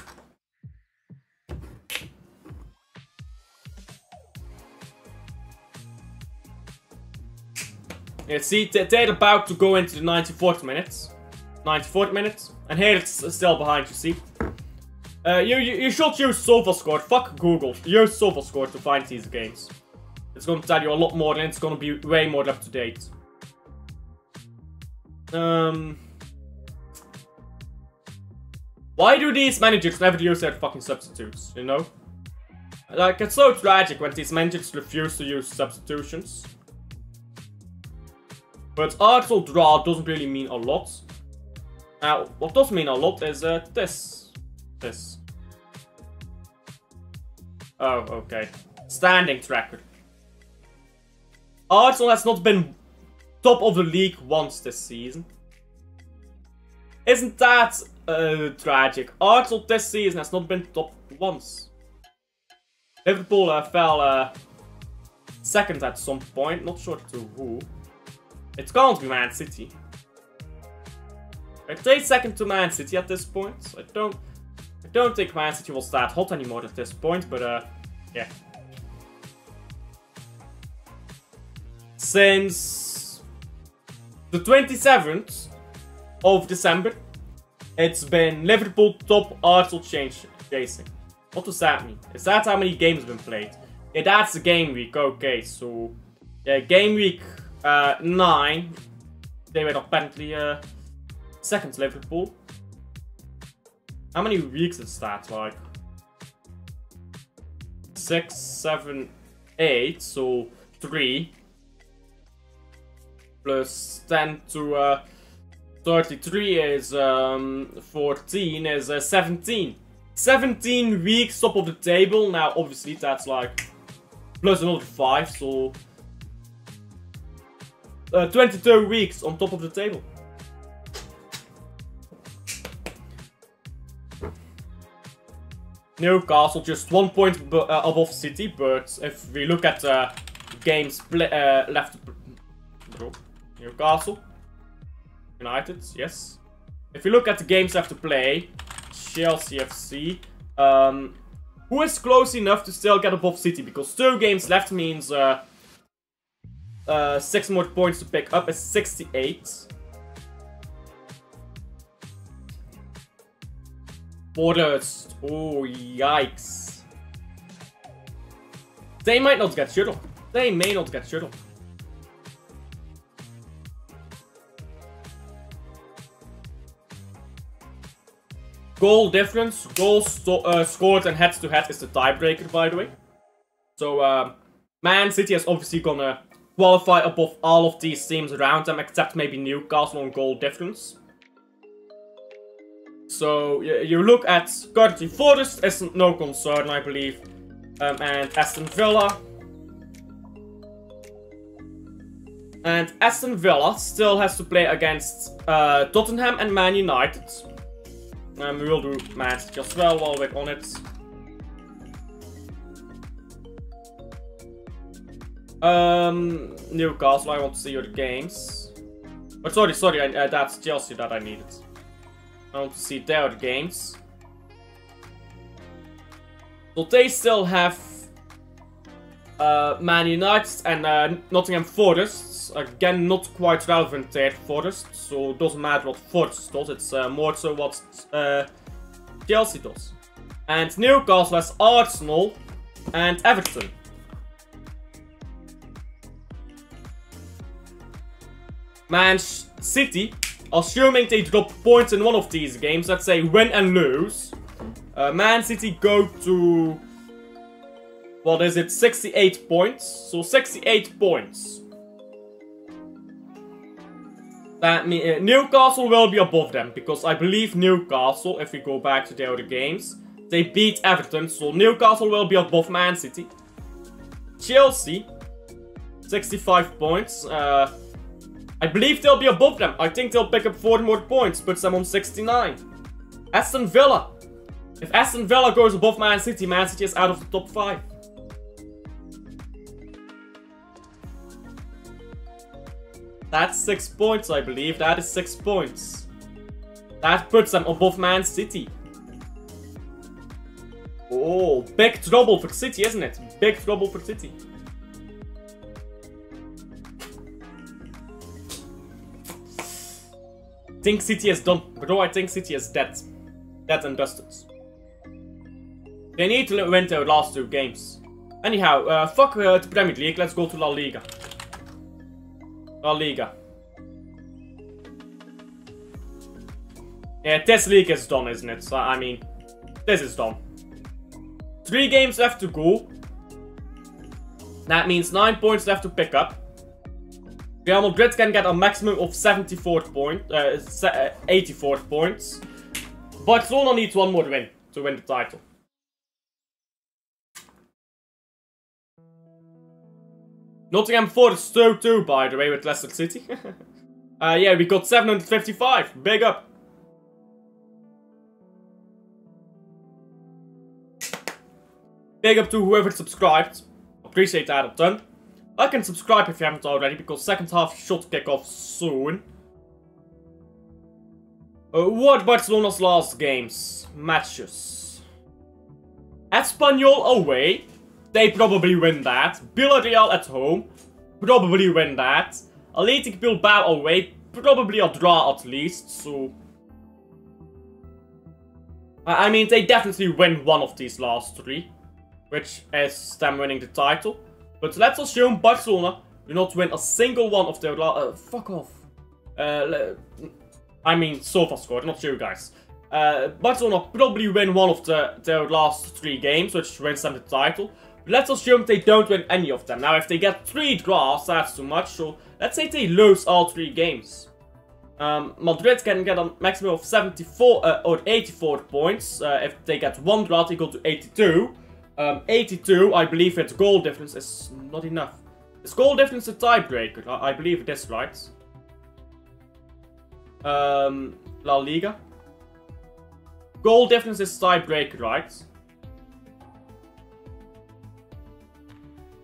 Yeah, see, they're about to go into the 94th minutes. 94th minutes. And here it's still behind, you see. You should use SofaScore. Fuck Google. Use SofaScore to find these games. It's going to tell you a lot more and it's going to be way more up to date. Why do these managers never use their fucking substitutes, you know? Like, it's so tragic when these managers refuse to use substitutions. But Arsenal draw doesn't really mean a lot. Now, what does mean a lot is this. Oh, okay. Standing tracker. Arsenal has not been top of the league once this season. Isn't that tragic? Arsenal this season has not been top once. Liverpool fell second at some point, not sure to who. It can't be Man City. I'd say second to Man City at this point. I don't think Man City was that hot anymore at this point, but yeah. Since the 27th of December, it's been Liverpool top, Arsenal chasing. What does that mean? Is that how many games have been played? Yeah, that's the game week. Okay, so yeah, game week 9, they were apparently second Liverpool. How many weeks is that? Like 6, 7, 8. So 3 plus 10 to 33 is 14 is 17. 17 weeks top of the table. Now, obviously, that's like plus another 5, so 22 weeks on top of the table. Newcastle just 1 point above City, but if we look at games left, Newcastle, United, yes. If we look at the games left to play, Chelsea FC, who is close enough to still get above City? Because 2 games left means 6 more points to pick up is 68. Forest. Oh, yikes. They might not get shuttled. They may not get shuttled. Goal difference. Goals scored and head-to-head is the tiebreaker, by the way. So, Man City is obviously gonna qualify above all of these teams around them, except maybe Newcastle on goal difference. So, you look at currently Forest is no concern, I believe. And Aston Villa. And Aston Villa still has to play against Tottenham and Man United. We will do Man City as well while we're on it. Newcastle, I want to see your games. But sorry, that's Chelsea that I needed. I want to see their games. So they still have Man United and Nottingham Forest. Again, not quite relevant there, Forest. So it doesn't matter what Forest does, it's more so what Chelsea does. And Newcastle has Arsenal and Everton. Man City, assuming they drop points in one of these games, let's say win and lose, Man City go to, what is it, 68 points. So 68 points. That means Newcastle will be above them, because I believe Newcastle, if we go back to their other games, they beat Everton, so Newcastle will be above Man City. Chelsea, 65 points. I believe they'll be above them. I think they'll pick up 4 more points, puts them on 69. Aston Villa. If Aston Villa goes above Man City is out of the top 5. That's 6 points, I believe. That is 6 points. That puts them above Man City. Oh, big trouble for City, isn't it? Big trouble for City. I think City is done. Bro, I think City is dead. Dead and dusted. They need to win their last 2 games. Anyhow, fuck the Premier League. Let's go to La Liga. La Liga. Yeah, this league is done, isn't it? So, I mean, this is done. 3 games left to go. That means 9 points left to pick up. Real Madrid can get a maximum of 84 points. Barcelona needs 1 more win to win the title. Nottingham Forest 2-2, by the way, with Leicester City. Yeah, we got 755. Big up. Big up to whoever subscribed. Appreciate that a ton. Like and subscribe if you haven't already, because second half should kick off soon. What Barcelona's last games? Matches. Espanyol away. They probably win that. Villarreal at home. Probably win that. Athletic Bilbao away. Probably a draw at least, so... I mean, they definitely win one of these last 3. Which is them winning the title. But let's assume Barcelona do not win a single one of their fuck off. I mean, SofaScore, not you guys. Barcelona probably win one of their last 3 games, which wins them the title. But let's assume they don't win any of them. Now, if they get 3 draws, that's too much. So, let's say they lose all 3 games. Madrid can get a maximum of 74 or 84 points. If they get 1 draw, they go to 82. 82, I believe its goal difference is not enough. Is goal difference a tiebreaker? I believe it is, right? La Liga. Goal difference is tiebreaker, right?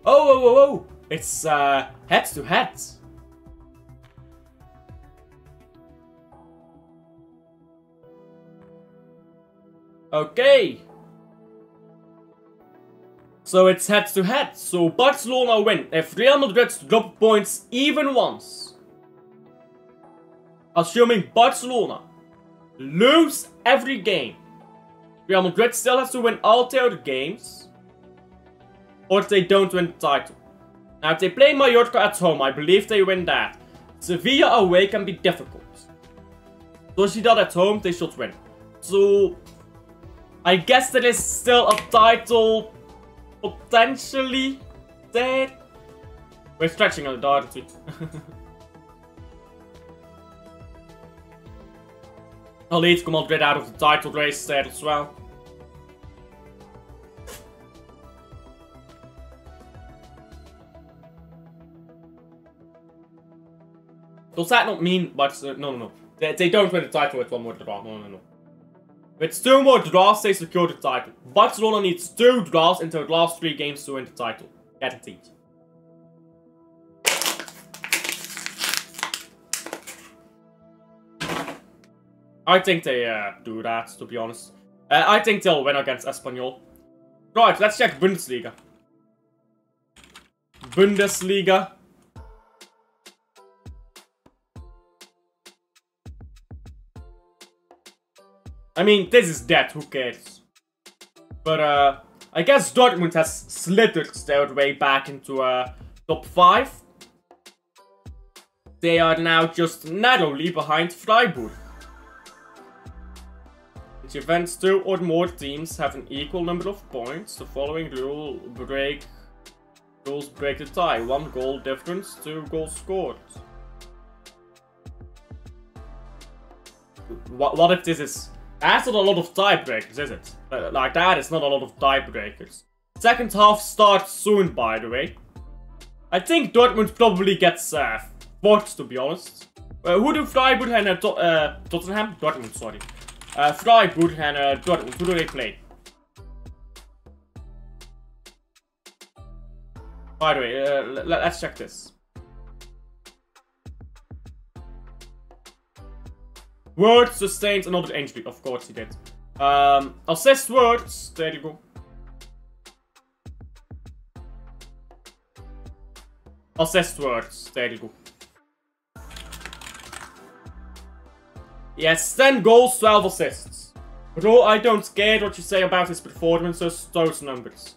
Oh! It's head to head. Okay. So it's head to head. So Barcelona win. If Real Madrid drop points even once. Assuming Barcelona lose every game. Real Madrid still has to win all their other games. Or they don't win the title. Now if they play Mallorca at home, I believe they win that. Sevilla away can be difficult. Sociedad at home, they should win. So I guess there is still a title potentially there. We're stretching on the dart, aren't we? Atletico Madrid out of the title race there as well. Does that not mean, but no. They don't win the title with one more draw. No. With 2 more draws, they secure the title. Barcelona needs 2 draws into the last 3 games to win the title. Guaranteed. I think they do that, to be honest. I think they'll win against Espanyol. Right, let's check Bundesliga. I mean, this is dead, who cares? But, I guess Dortmund has slithered their way back into, top 5. They are now just narrowly behind Freiburg. Which events 2 or more teams have an equal number of points. The following rules break the tie. 1 goal difference, 2 goals scored. What if this is... That's not a lot of tiebreakers, is it? Like that is not a lot of tiebreakers. Second half starts soon, by the way. I think Dortmund probably gets 4th, to be honest. Who do Freiburg and Tottenham? Dortmund, sorry. Freiburg and Dortmund, who do they play? By the way, let's check this. Word sustained another injury, of course he did. Assist words, there you go. Assist words, there you go. Yes, 10 goals, 12 assists. Bro, I don't care what you say about his performances, those numbers.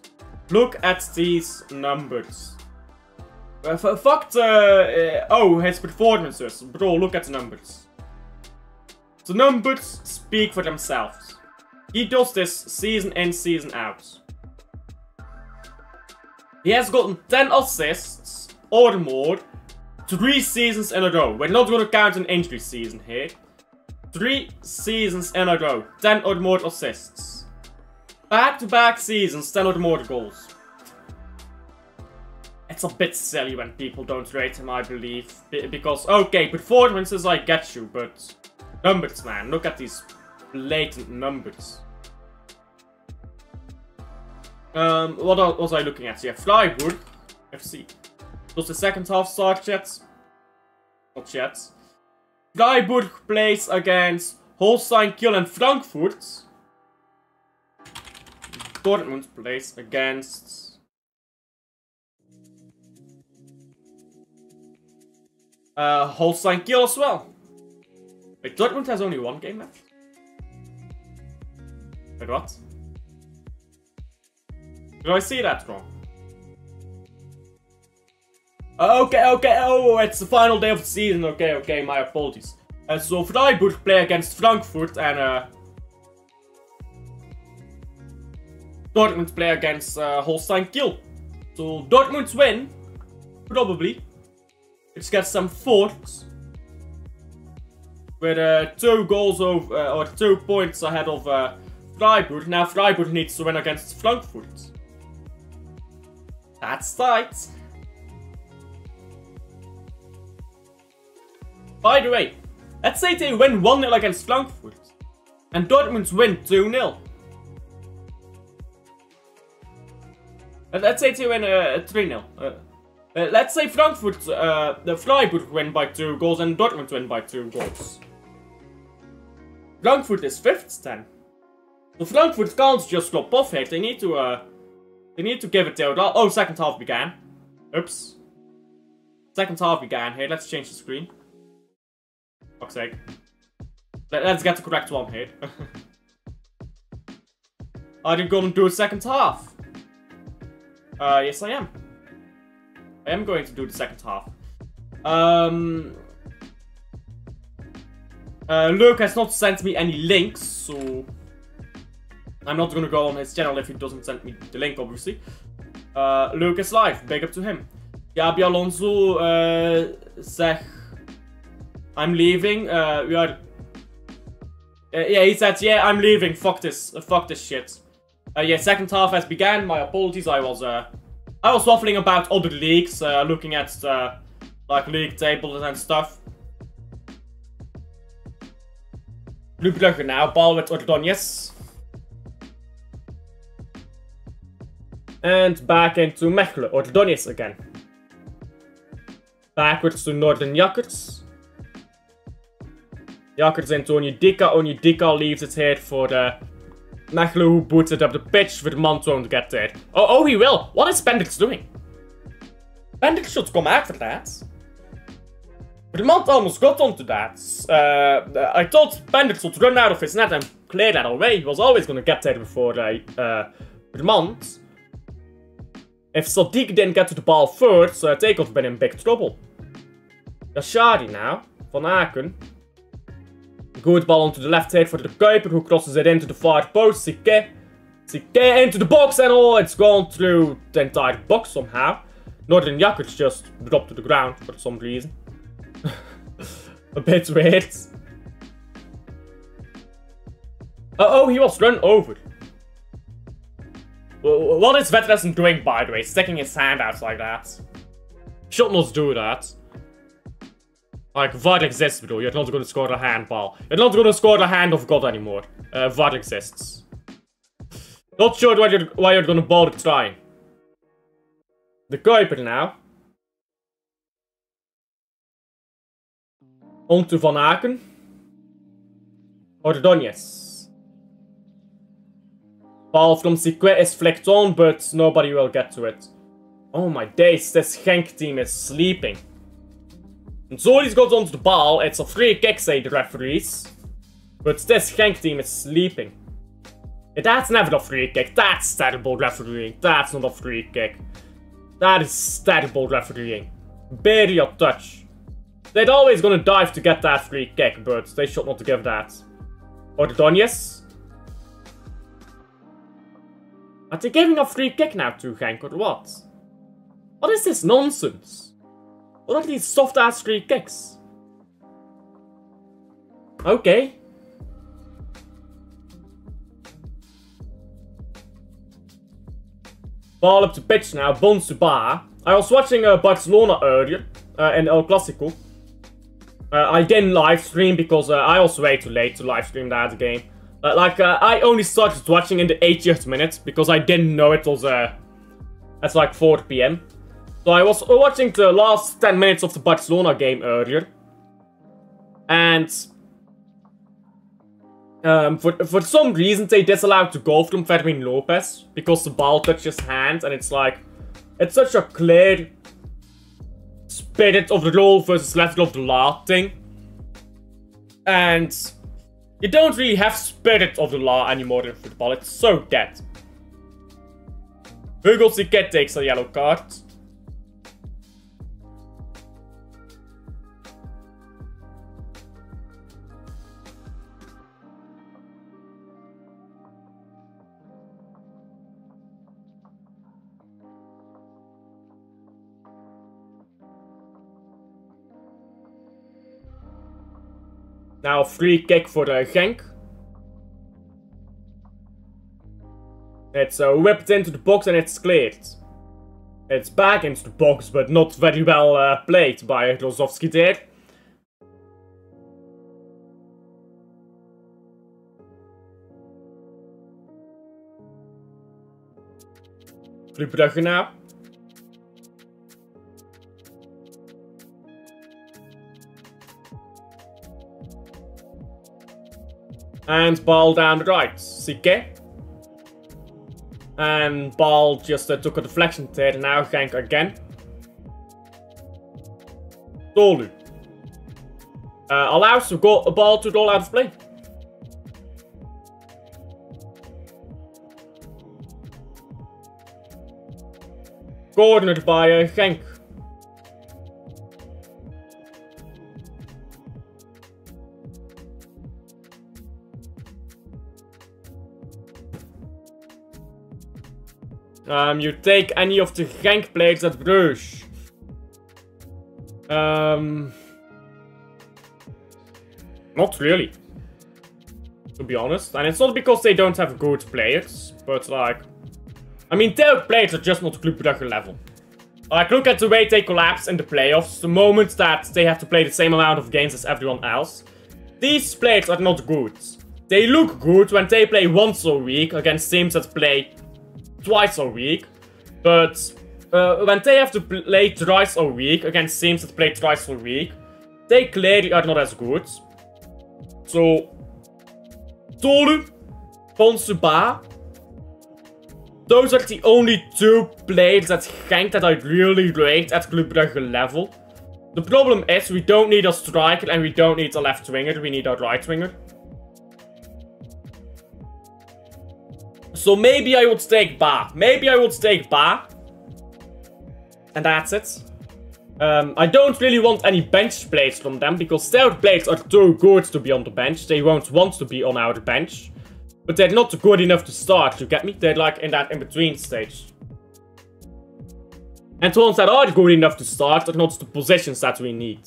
Look at these numbers. Fuck the... his performances. Bro, look at the numbers. The numbers speak for themselves. He does this season in, season out. He has gotten 10 assists or more 3 seasons in a row. We're not going to count an injury season here. 3 seasons in a row, 10 or more assists. Back-to-back seasons, 10 or more goals. It's a bit silly when people don't rate him, I believe. Because, okay, performances I get you, but... Numbers, man. Look at these blatant numbers. What was I looking at here? Freiburg FC. Does the second half start yet? Not yet. Freiburg plays against Holstein Kiel and Frankfurt. Dortmund plays against... Holstein Kiel as well. Wait, Dortmund has only 1 game left? Wait, what? Did I see that wrong? Okay, oh, it's the final day of the season, okay, my apologies. So Freiburg play against Frankfurt and Dortmund play against Holstein Kiel. So Dortmund win, probably. Which gets some 4th. With 2 goals over, or 2 points ahead of Freiburg. Now Freiburg needs to win against Frankfurt. That's tight. By the way, let's say they win 1-0 against Frankfurt. And Dortmund win 2-0. Let's say they win 3-0. Let's say Freiburg win by 2 goals and Dortmund win by 2 goals. Frankfurt is 5th then. So Frankfurt can't just flop off here. They need to give it their all. Oh, second half began. Oops. Second half began here. Let's change the screen. Fuck's sake. Let's get the correct one here. Are you gonna do a second half? Yes I am. I am going to do the second half. Luke has not sent me any links, so I'm not gonna go on his channel if he doesn't send me the link, obviously. Luke is live, big up to him. Gabi Alonso zegt, I'm leaving. Yeah, he said, yeah, I'm leaving. Fuck this shit. Yeah, second half has began. My apologies. I was waffling about other leagues, looking at like league tables and stuff. Club Brugge now, ball with Ordonez. And back into Mechelen, Ordonez again. Backwards to Northern Jakkers. Jakkers into Onyedika. Onyedika leaves it here for the Mechelen, who boots it up the pitch for the man to get there. Oh, he will. What is Pendix doing? Pendix should come out for that. But the man almost got onto that. I thought Pendix would run out of his net and clear that away. He was always going to get there before the Mant. If Sadiq didn't get to the ball first, they could have been in big trouble. Yashari now, Van Aken. Good ball onto the left side for the Kuiper, who crosses it into the far post. Sique into the box, and oh, it's gone through the entire box somehow. Northern Jakkers just dropped to the ground for some reason. A bit weird. Oh, he was run over. What is Veteresen doing, by the way? Sticking his hand out like that. Should not do that. Like, VAR exists, bro. You're not going to score the handball. You're not going to score the hand of God anymore. VAR exists. Not sure why you're going to bother trying. The Kuiper now. On to Van Aken. Ordonez. Ball from Sique is flicked on, but nobody will get to it. Oh my days, this Genk team is sleeping. And Zolis goes onto the ball. It's a free kick, say the referees. But this Genk team is sleeping. That's never a free kick. That's terrible refereeing. That's not a free kick. That is terrible refereeing. Barely a touch. They're always gonna dive to get that free kick, but they should not give that. Ordonez. Are they giving a free kick now to Genk or what? What is this nonsense? What are these soft-ass free kicks? Okay. Ball up to pitch now, Bon Suba. I was watching Barcelona earlier, in El Clasico. I didn't live stream because I was way too late to live stream that game. I only started watching in the 80th minute because I didn't know it was at like 4 PM. So I was watching the last 10 minutes of the Barcelona game earlier. And for some reason they disallowed the goal from Fermin Lopez because the ball touches his hand, and it's like, it's such a clear spirit of the role versus letter of the law thing. And you don't really have spirit of the law anymore in football. It's so dead. Hugo Siquet takes a yellow card. Now free kick for Genk. It's whipped into the box and it's cleared. It's back into the box, but not very well played by Rozovski there. Club Brugge now. And ball down the right, Sique. And ball just took a deflection there, now Genk again. Tolu. Allows a ball to roll out of play. Cornered by Genk. You take any of the Genk players at Brugge. Not really, to be honest. And it's not because they don't have good players, but like, I mean, their players are just not Club Brugge level. Like, look at the way they collapse in the playoffs. The moment that they have to play the same amount of games as everyone else. These players are not good. They look good when they play once a week against teams that play twice a week. But when they have to play thrice a week against teams that play twice a week, they clearly are not as good. So, Tolu, Ponsuba, those are the only two players at Genk that I really rate at Club Brugge level. The problem is we don't need a striker and we don't need a left winger, we need a right winger. So maybe I would take Ba. Maybe I would take Ba. And that's it. I don't really want any bench players from them because their players are too good to be on the bench. They won't want to be on our bench. But they're not good enough to start, you get me? They're like in that in-between stage. And the ones that are good enough to start are not the positions that we need.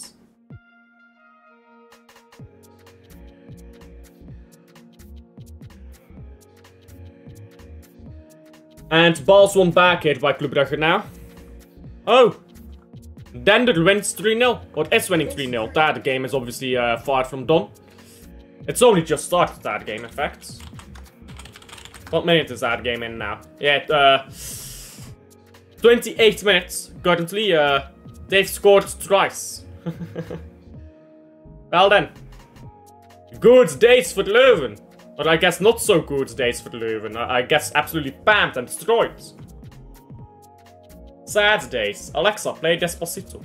And ball's won back hit by Club Brugge now. Oh! Dender wins 3-0. Or is winning 3-0. That game is obviously far from done. It's only just started, that game, in fact. What minute is that game in now? Yeah, 28 minutes currently. They've scored twice. Well then. Good days for Leuven. Or I guess not so good days for Leuven. I guess absolutely pammed and destroyed. Sad days. Alexa, play Despacito.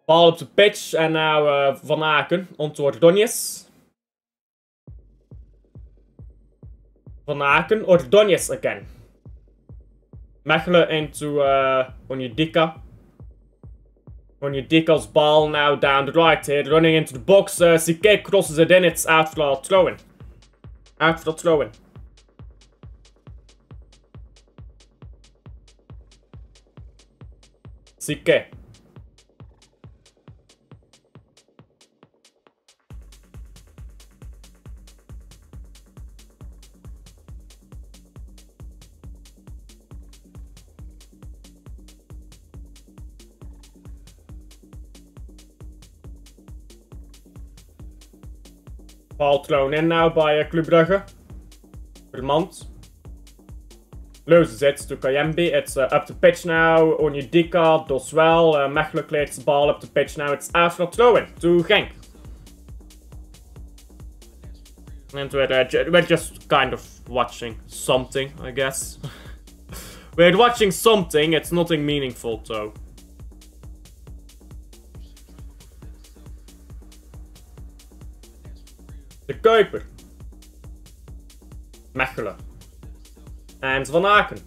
Ball up the pitch, and now Van Aken onto Ordonez. Van Aken, Ordonez again. Mechelen into Onyedika. Onyedika's ball now down the right here, running into the box. CK crosses it in, it's out for a throw-in. Out for a throw-in. CK. Ball thrown in now by Club Brugge. Vermont. Loses it to Kayembe. It's up the pitch now. Onyedika does well. Mechelen clears the ball up the pitch now. It's after a throw-in to Genk. And we're just kind of watching something, I guess. We're watching something. It's nothing meaningful though. De Kuiper. Mechelen. And Van Aken.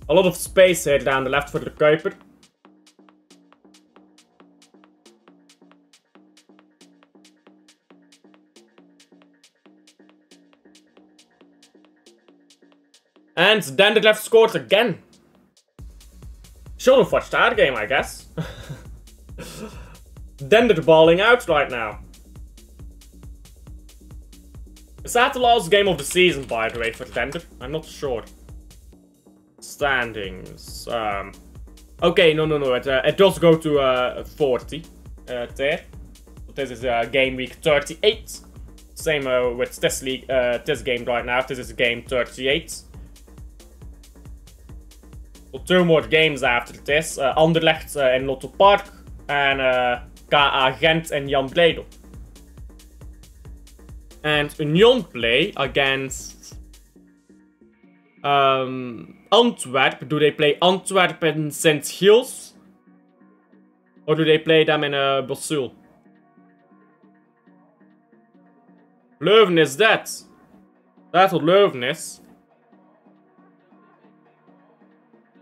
A lot of space here down the left for De Kuiper. And then the left scores again. Should have watched that game, I guess. Then they're balling out right now. Is that the last game of the season, by the way, for Dender? I'm not sure. Standings. Okay, no. It does go to 40 there. But this is game week 38. Same with this league, this game right now. This is game 38. So 2 more games after this. Anderlecht in Lotto Park. And KA Gent and Jan Bredel. And Union play against Antwerp. Do they play Antwerp in St. Gilles? Or do they play them in Bosul? Leuven is that. That's what Leuven is.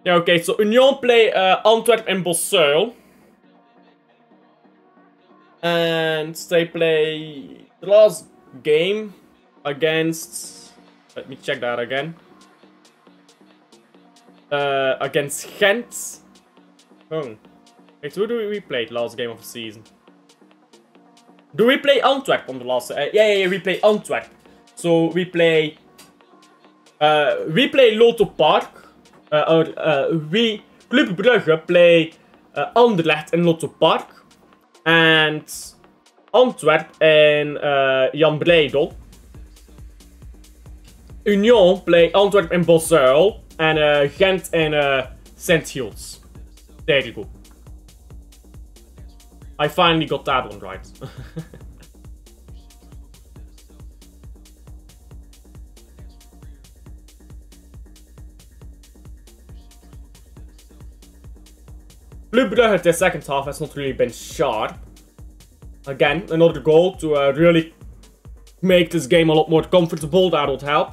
Yeah, okay, so Union play Antwerp and Bosul. And they play the last game against... Let me check that again. Against Gent. Oh. Wait, who do we play last game of the season? Do we play Antwerp on the last... yeah, we play Antwerp. So we play Lotto Park. Club Brugge play Anderlecht in Lotto Park. And Antwerp in Jan Breidel. Union play Antwerp in Bosuil. And Genk in St. Hills. There you go. I finally got that one right. Club Brugge, the second half has not really been sharp. Again, another goal to really make this game a lot more comfortable. That would help.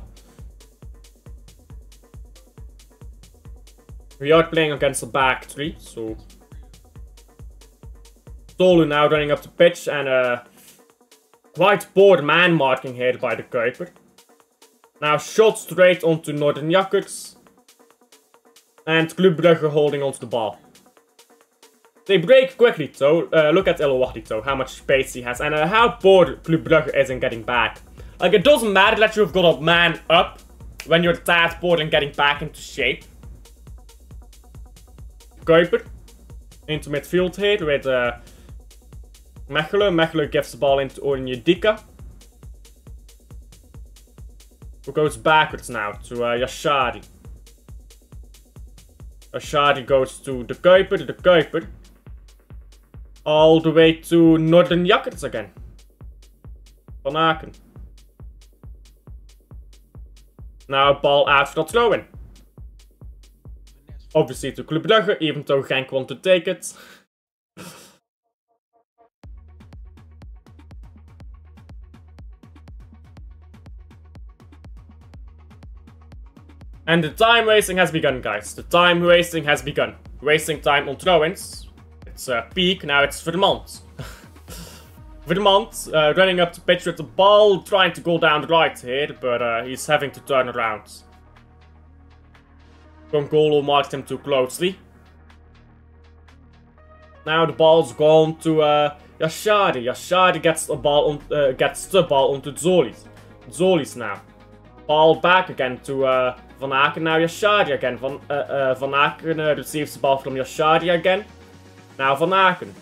We are playing against a back three, so... Tolu now running up the pitch and quite poor man marking here by the Kuiper. Now shot straight onto Northern Jakkers. And Club Brugge holding onto the ball. They break quickly though. Look at Elowahdi though, how much space he has. And how poor Club Brugge is in getting back. Like, it doesn't matter that you've got a man up when you're that poor in getting back into shape. Kuiper into midfield here with Mechelen. Mechelen gives the ball into Onyedika. Who goes backwards now to Yashadi. Yashadi goes to the Kuiper. The Kuiper. All the way to Northern Jakkers again. Van Aken. Now ball out for the throw-in. Obviously to Club Brugge, even though Genk want to take it. And the time wasting has begun, guys. The time wasting has begun. Wasting time on throw-ins. It's peak, now it's Vermont. Vermont running up the pitch with the ball, trying to go down the right here, but he's having to turn around. Gongolo marked him too closely. Now the ball's gone to Yashadi. Yashadi gets the ball onto Zolis. Zolis now. Ball back again to Van Aken. Now Yashadi again. Van Aken receives the ball from Yashadi again. Now Van Aken.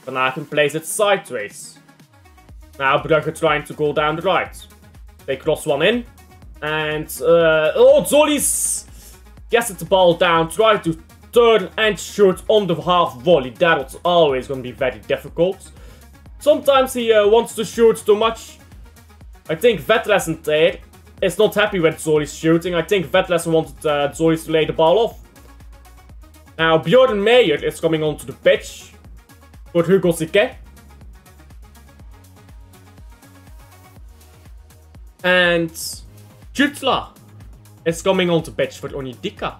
Van Aken plays it sideways. Now Brugge trying to go down the right. They cross one in. And, oh, Zolis gets the ball down. Try to turn and shoot on the half volley. That's always going to be very difficult. Sometimes he wants to shoot too much. I think Vettlesen there is not happy with Zolis shooting. I think Vettlesen wanted Zolis to lay the ball off. Now Bjorn Meijer is coming onto the pitch for Hugo Sique. And Jutla is coming onto the pitch for Onyedika.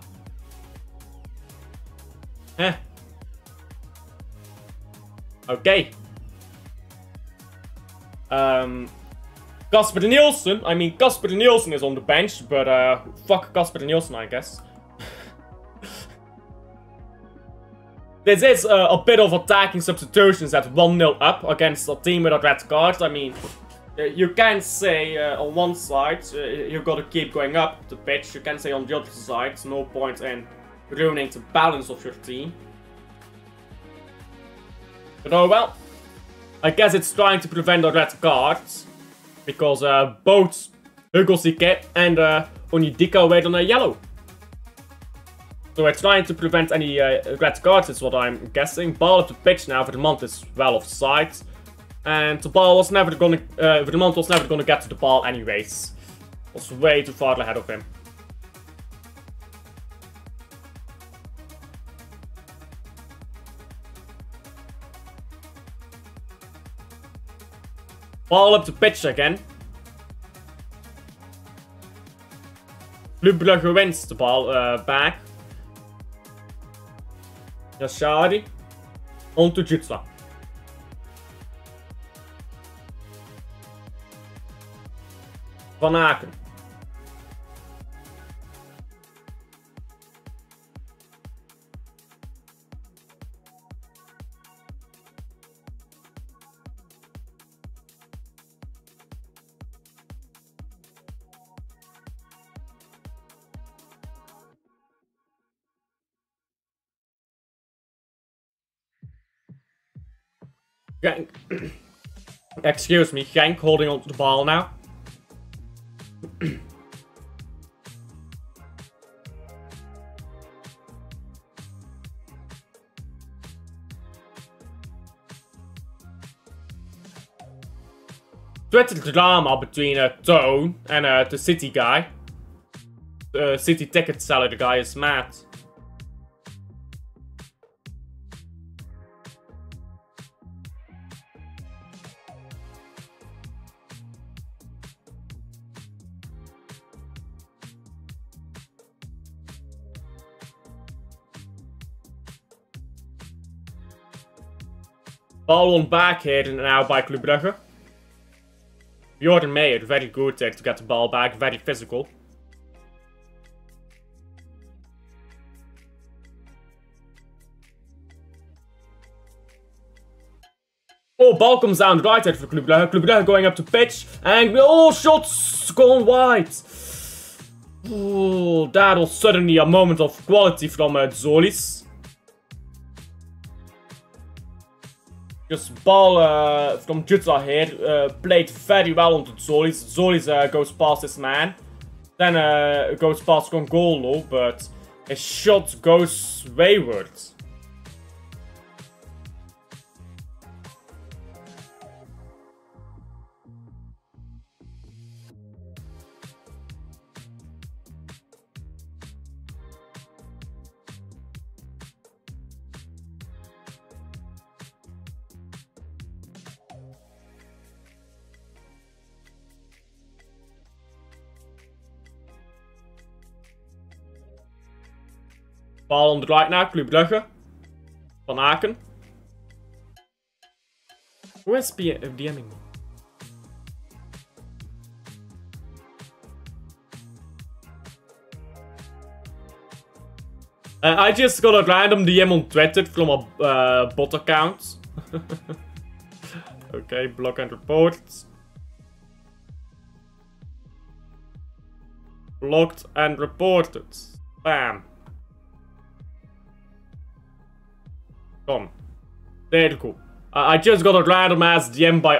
Okay. Casper Nielsen. I mean, Casper Nielsen is on the bench, but fuck Casper Nielsen, I guess. This is a bit of attacking substitutions at 1-0 up against a team with a red card. I mean, you can say on one side, you've got to keep going up the pitch. You can say on the other side, no point in ruining the balance of your team. But oh well. I guess it's trying to prevent a red card. Because both Hugo Sique and Onyedika were on a yellow. So we're trying to prevent any red cards, is what I'm guessing. Ball at the pitch now. Vermont is well offside. And the ball was never gonna... Vermont was never gonna get to the ball anyways. Was way too far ahead of him. Ball up the pitch again. Club Brugge wins the ball back. Yashadi. On to Jutla. Van Aken. Genk. Excuse me, Genk holding onto the ball now. Threatened drama between Tone and the City guy. The City ticket seller, the guy is mad. Ball won back here and now by Club Brugge. Jordan Meyer, very good there to get the ball back, very physical. Oh, ball comes down right side for Club Brugge. Club Brugge going up to pitch. And oh, shots gone wide. Oh, that was suddenly a moment of quality from Zolis. Just ball from Jutla here, played very well onto Zolis. Zolis goes past his man. Then goes past Congolo, but his shot goes wayward. Ball on the right now, Club Brugge. Van Aken. Who is DMing me? I just got a random DM on Twitter from a bot account. Okay, block and report. Blocked and reported. Bam. Come. There you go. I just got a random ass DM by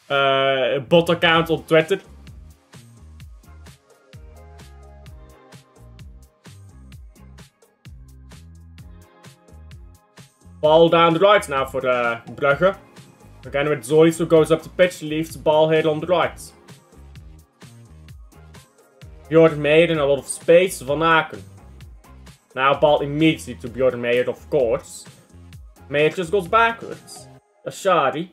a bot account on Twitter. Ball down the right now for Brugge. Again with Zolis who goes up the pitch, leaves the ball here on the right. Jordan Meyer in a lot of space, Van Aken. Now ball immediately to Jordan Meyer, of course. Meyer just goes backwards. Ashari.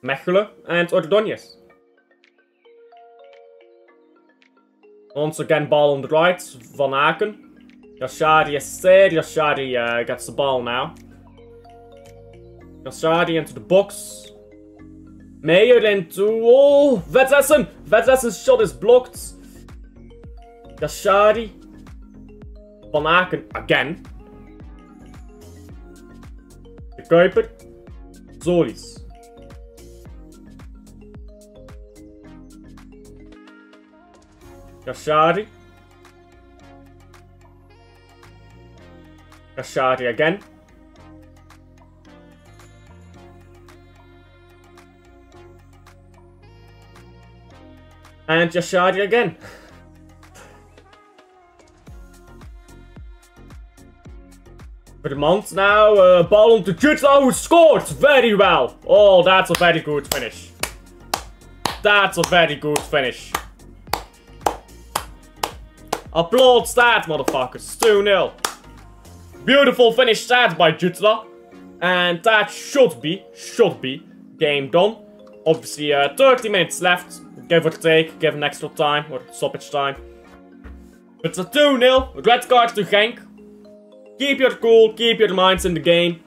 Mechelen and Ordonez. Once again ball on the right, Van Aken. Yashari is there, Yashari gets the ball now. Yashari into the box. Meyer into... Oh! Vetressen! Vetressen's shot is blocked. Yashari. Van Aken again. De Kuiper. Zolis. Yashari. Yashari again. And Yashari again. For the month now, ball on to Jutla who scored very well. Oh, that's a very good finish. That's a very good finish. Applause that, motherfuckers. 2-0. Beautiful finish that by Jutla. And that should be game done. Obviously, 30 minutes left. Give or take, give an extra time, or stoppage time. It's a 2-0. Red card to Genk. Keep your cool, keep your minds in the game.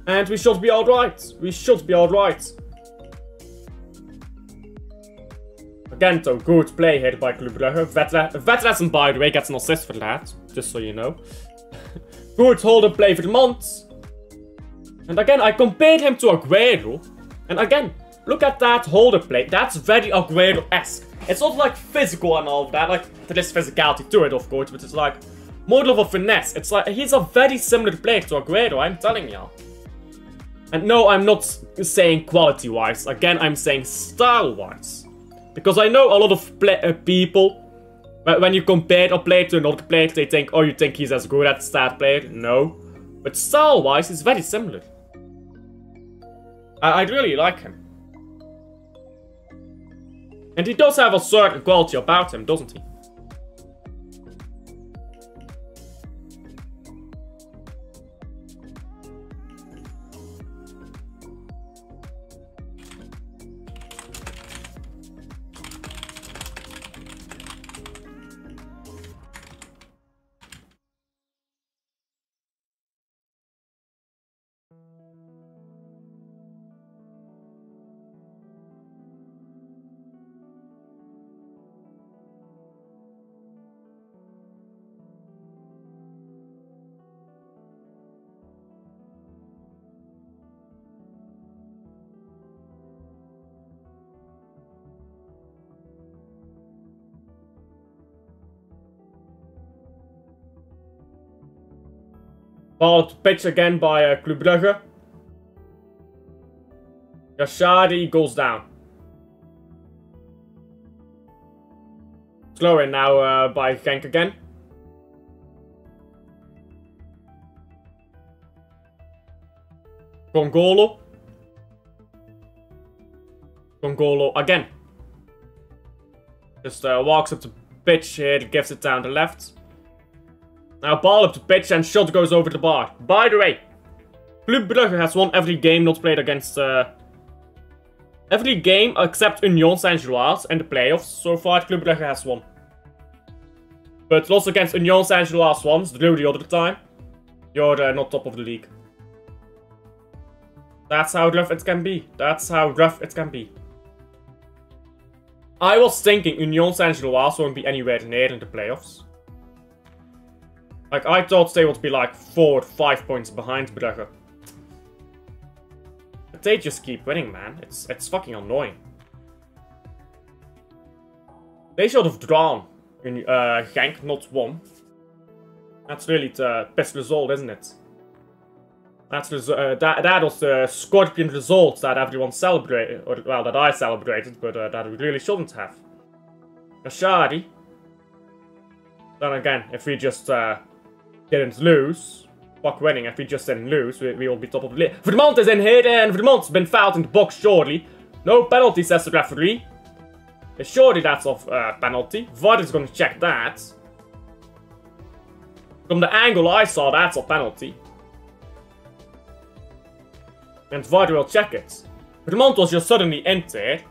And we should be alright. We should be alright. Again though, good play here by Club Brugge. Vetressen, by the way, gets an assist for that. Just so you know. Good hold-up play for the month. And again, I compared him to Aguero. And again, look at that hold-up play. That's very Aguero-esque. It's not like physical and all of that. Like, there is physicality to it, of course. But it's like model of finesse. It's like, he's a very similar player to Aguero, I'm telling you. And no, I'm not saying quality-wise. Again, I'm saying style-wise. Because I know a lot of people, when you compare a player to another player, they think, oh, you think he's as good as that player? No. But style-wise, he's very similar. I really like him. And he does have a certain quality about him, doesn't he? Ball to pitch again by Club Brugge. Yashadi goes down. Slow in now by Genk again. Gongolo. Gongolo again. Just walks up to pitch here, gives it down the left. Now ball up to pitch and shot goes over the bar. By the way, Club Brugge has won every game not played against... every game except Union Saint-Gilloise and the playoffs. So far Club Brugge has won. But lost against Union Saint-Gilloise once, drew the other time. You're not top of the league. That's how rough it can be. That's how rough it can be. I was thinking Union Saint-Gilloise won't be anywhere near in the playoffs. Like, I thought they would be like 4 or 5 points behind Brugge. But they just keep winning, man. It's fucking annoying. They should have drawn in Genk, not won. That's really the best result, isn't it? That was the scorpion result that everyone celebrated, or well, that I celebrated, but that we really shouldn't have. Ashadi. Then again, if we just didn't lose, fuck winning, if we just didn't lose, we will be top of the league. Vermont is in here, and Vermont's been fouled in the box, surely. No penalty, says the referee. Surely that's off penalty. VAR is going to check that. From the angle I saw, that's a penalty. And VAR will check it. Vermont was just suddenly in there.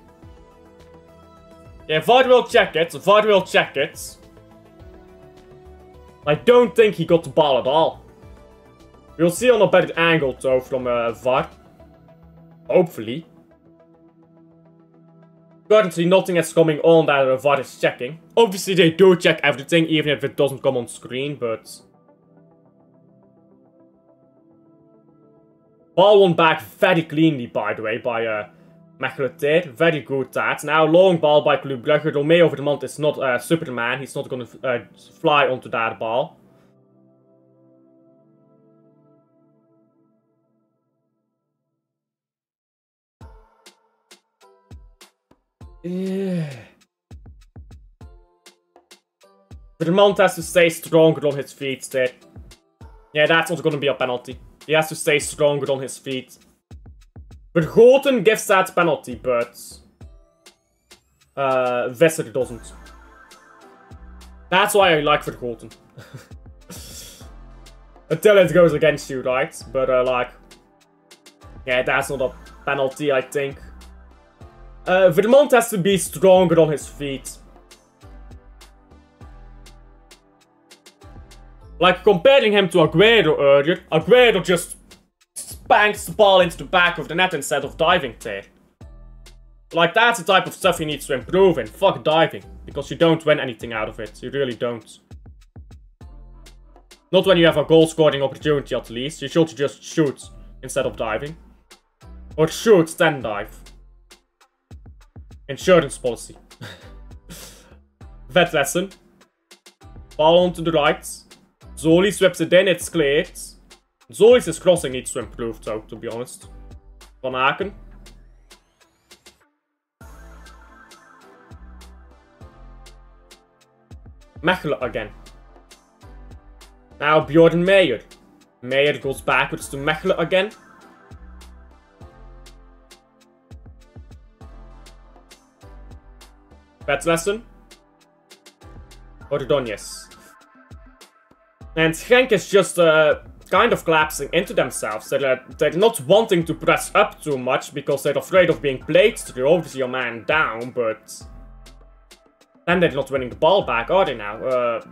Yeah, VAR will check it. VAR will check it. I don't think he got the ball at all. We'll see on a better angle though from VAR. Hopefully. Currently nothing is coming on that VAR is checking. Obviously they do check everything even if it doesn't come on screen, but... Ball won back very cleanly, by the way, by Mecheleter. Very good that. Now long ball by Club Brugge. Romeo Vermont is not Superman. He's not going to fly onto that ball. Yeah. Vermont has to stay stronger on his feet there. Yeah, that's not going to be a penalty. He has to stay stronger on his feet. Vergoten gives that penalty, but... Visser doesn't. That's why I like Vergoten. Until it goes against you, right? But, like... Yeah, that's not a penalty, I think. Vermont has to be stronger on his feet. Like, comparing him to Aguero earlier, Aguero just banks the ball into the back of the net instead of diving there. Like, that's the type of stuff he needs to improve in. Fuck diving. Because you don't win anything out of it. You really don't. Not when you have a goal-scoring opportunity, at least. You should just shoot instead of diving. Or shoot, then dive. Insurance policy. Vet lesson. Ball on to the right. Zoli sweeps it in, it's cleared. Zoli's crossing needs to improve though, to be honest. Van Aken. Mechelen again. Now Bjorn Meijer. Meijer goes backwards to Mechelen again. Petlessen. Ordonez. And Genk is just kind of collapsing into themselves. They're not wanting to press up too much because they're afraid of being played through. Obviously a man down, but then they're not winning the ball back, are they now?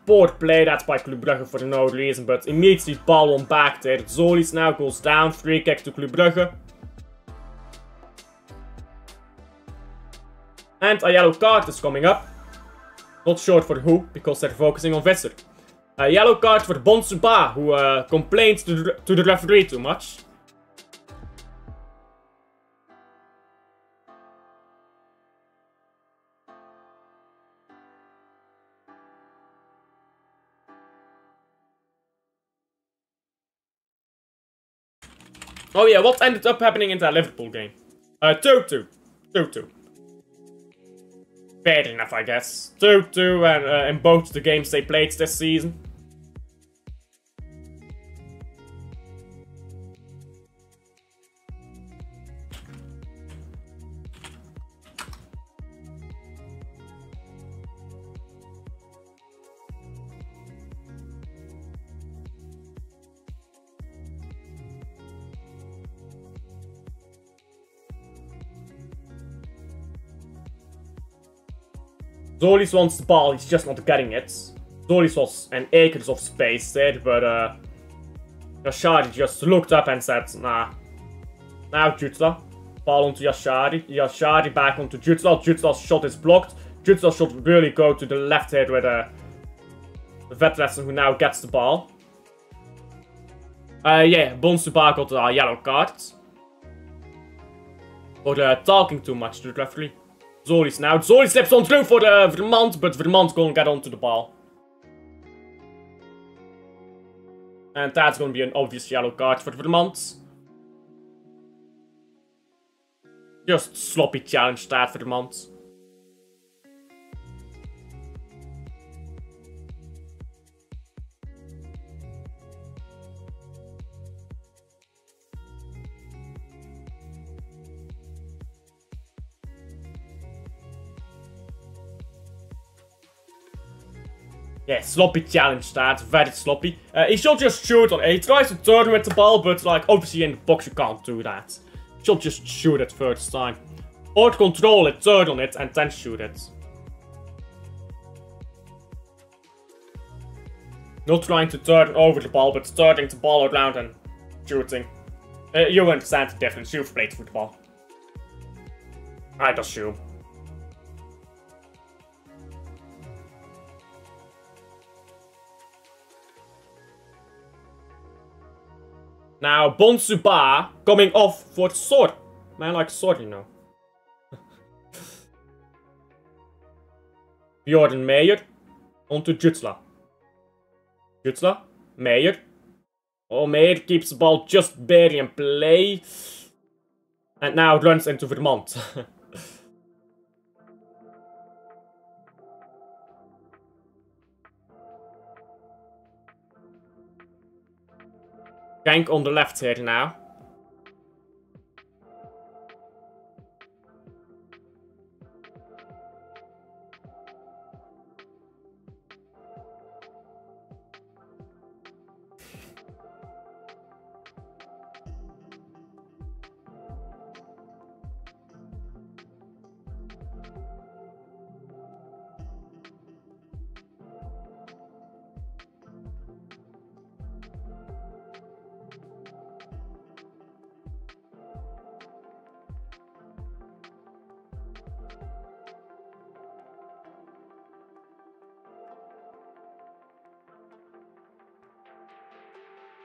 Poor play that by Club Brugge for no reason, but immediately ball on back there. Zolis now goes down, free kick to Club Brugge. And a yellow card is coming up. Not sure for who, because they're focusing on Visser. A yellow card for Bonsuba, who complained to the referee too much. Oh yeah, what ended up happening in that Liverpool game? 2-2. 2-2. Fair enough, I guess. 2-2 and in both the games they played this season. Zolis wants the ball, he's just not getting it. Zolis was an acres of space there, but Yashari just looked up and said, nah. Now Jutla. Ball onto Yashari. Yashari back onto Jutla. Jutla's shot is blocked. Jutla should really go to the left here with the Vetlessen who now gets the ball. Yeah, Bonsuba got a yellow card. For talking too much to the referee. Zolis now. Zolis slips on through for Vermont, but Vermont can't get onto the ball. And that's going to be an obvious yellow card for Vermont. Just sloppy challenge that for Vermont. Yeah, sloppy challenge that, very sloppy. He should just shoot on it. He tries to turn with the ball, but like obviously in the box you can't do that. He should just shoot it first time. Or control it, turn on it, and then shoot it. Not trying to turn over the ball, but turning the ball around and shooting. You understand the difference, you've played football. I'd assume. Now, Bonsuba coming off for Sor. Man like Sor, you know. Bjorn Meijer onto Jutsla. Jutsla, Meijer. Oh, Meijer keeps the ball just barely in play. And now runs into Vermont. Genk on the left here now.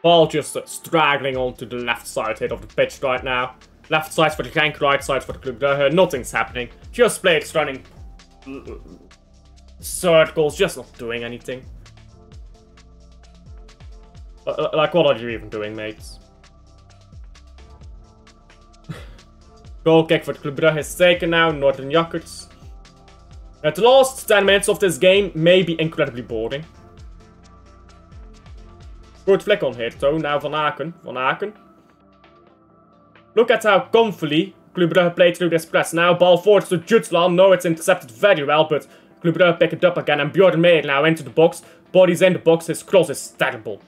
Ball just straggling onto the left side here of the pitch right now. Left side for the Genk, right side for the Club Brugge. Nothing's happening. Just players running circles, just not doing anything. Like, what are you even doing, mates? Goal kick for Club Brugge is taken now, Northern Jakkers. The last 10 minutes of this game may be incredibly boring. Good flick on here, though. Now Van Aken. Van Aken. Look at how comfortably Club Brugge played through this press. Now ball forward to Watchalong. No, it's intercepted very well, but Club Brugge pick it up again. And Bjorn Meijer now into the box. Body's in the box. His cross is terrible.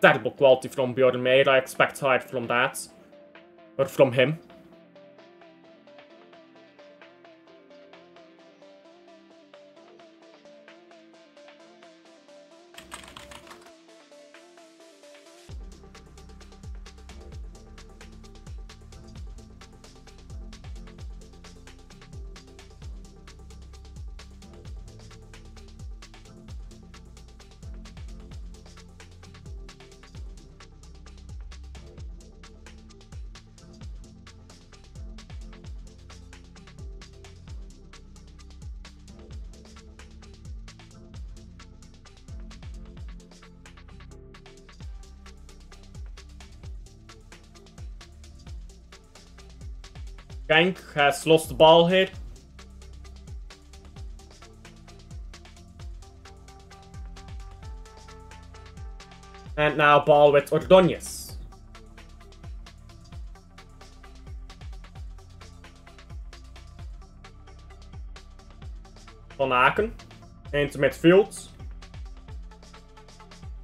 Terrible quality from Bjorn Meijer. I expect higher from that. Or from him. Genk has lost the ball here. And now ball with Ordóñez. Van Aken into midfield.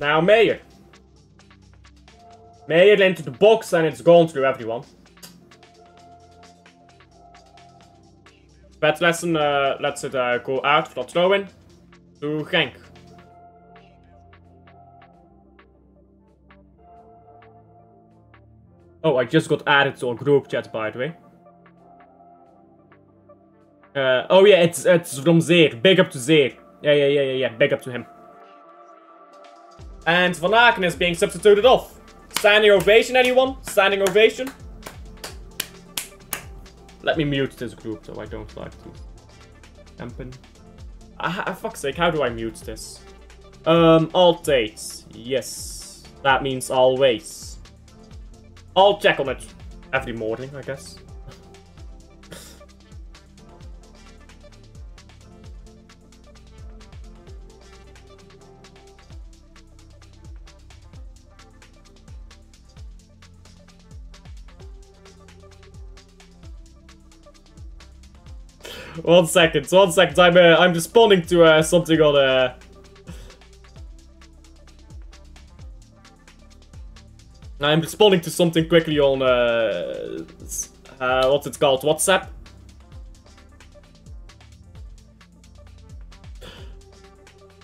Now Meijer. Meijer into the box and it's gone through everyone. Bad lesson, lets it go out for that throw-in to Genk. Oh, I just got added to a group chat, by the way. Oh yeah, it's from Zeer. Big up to Zeer. Yeah, big up to him. And Van Aken is being substituted off. Standing ovation, anyone? Standing ovation? Let me mute this group, so I don't like to dampen. Fuck's sake, how do I mute this? Alt-8. Yes. That means always. I'll check on it every morning, I guess. One second. I'm responding to something on I'm responding to something quickly on what's it called? WhatsApp.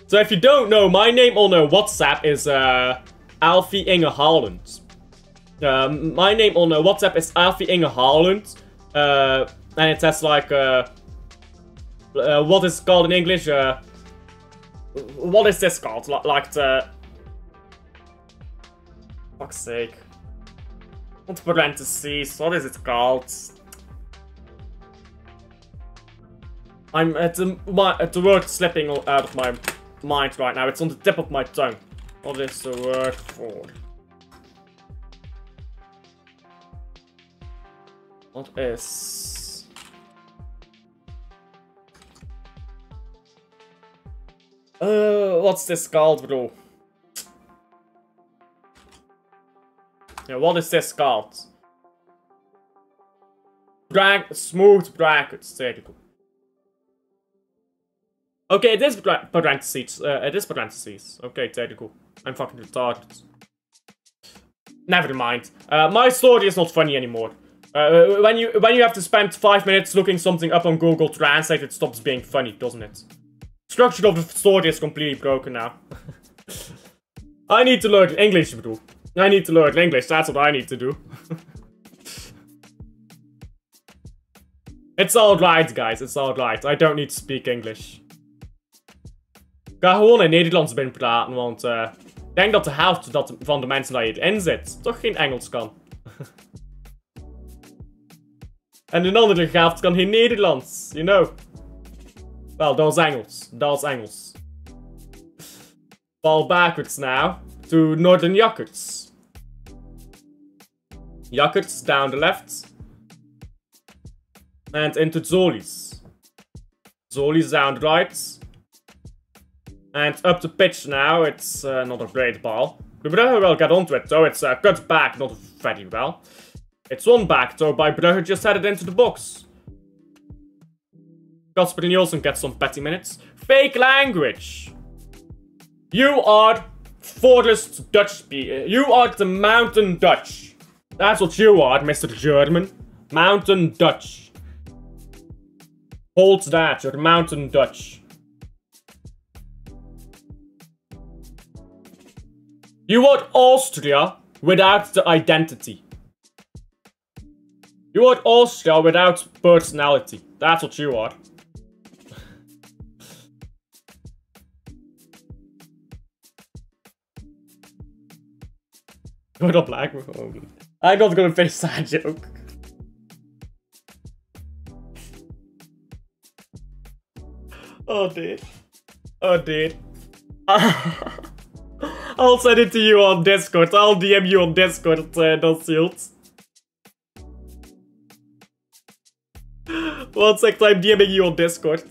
So if you don't know, my name on WhatsApp is Alfie Inge Haaland. My name on WhatsApp is Alfie Inge Haaland. And it says like what is it called in English? What is this called? Like the... Fuck's sake. Not parentheses. What is it called? I'm at the word slipping out of my mind right now. It's on the tip of my tongue. What is the word for? What is... what's this called, bro? Yeah, what is this called? Smooth brackets, there you go. Okay, it is parentheses. It is parentheses. Okay, there you go. I'm fucking retarded. Never mind. My story is not funny anymore. When you have to spend 5 minutes looking something up on Google Translate, it stops being funny, doesn't it? Structure of the story is completely broken now. I need to learn English, bro. I need to learn English, that's what I need to do. It's alright, guys, it's alright. I don't need to speak English. Ik ga gewoon in Nederlands binnen praten, want ik denk dat de helft van de mensen die hierin zit toch geen Engels kan. En de andere helft kan geen Nederlands, you know. Well, dat is Engels. Dat is Engels. Ball backwards now. to Northern Yakurts. Yakurts down the left. And into Zoli's. Zoli's down the right. And up the pitch now, it's not a great ball. Brugge will get onto it, though. It's cut back, not very well. It's won back, though, by Brugge, just headed into the box. Kasper Nielsen gets some petty minutes. Fake language. You are Forest Dutch. You are the Mountain Dutch. That's what you are, Mr. German. Mountain Dutch. Hold that, you're Mountain Dutch. You are Austria without the identity. You are Austria without personality. That's what you are. You're not black. I'm not gonna finish that joke. Oh, dude. Oh, dude. I'll send it to you on Discord. I'll DM you on Discord, Donsfield. 1 sec, I'm DMing you on Discord.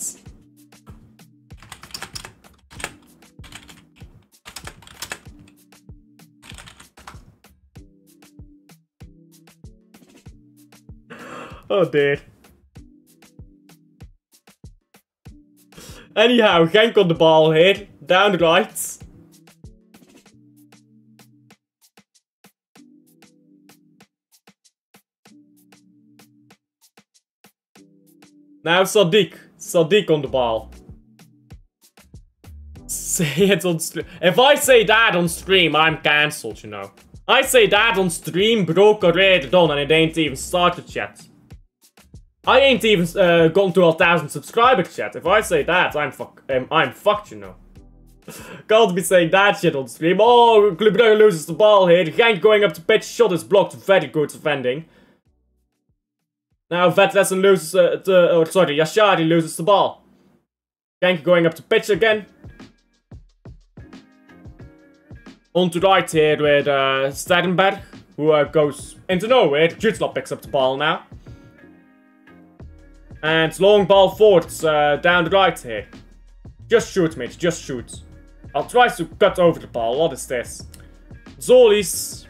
Oh, dude. Anyhow, Genk on the ball here. Down the right. Now Sadiq. Sadiq on the ball. Say it on stream. If I say that on stream, I'm cancelled, you know. I say that on stream, Brugge already done, and it ain't even started yet. I ain't even gone to 1,000 subscribers yet. If I say that, I'm fucked, you know. Can't be saying that shit on stream. Oh, Club Brugge loses the ball here. Genk going up the pitch. Shot is blocked. Very good defending. Now Vetlesen loses Yashari loses the ball. Genk going up the pitch again. On to right here with Sterrenberg, who goes into nowhere. Jutla picks up the ball now. And long ball forwards down the right here. Just shoot, mate. Just shoot. I'll try to cut over the ball. What is this? Zoli's.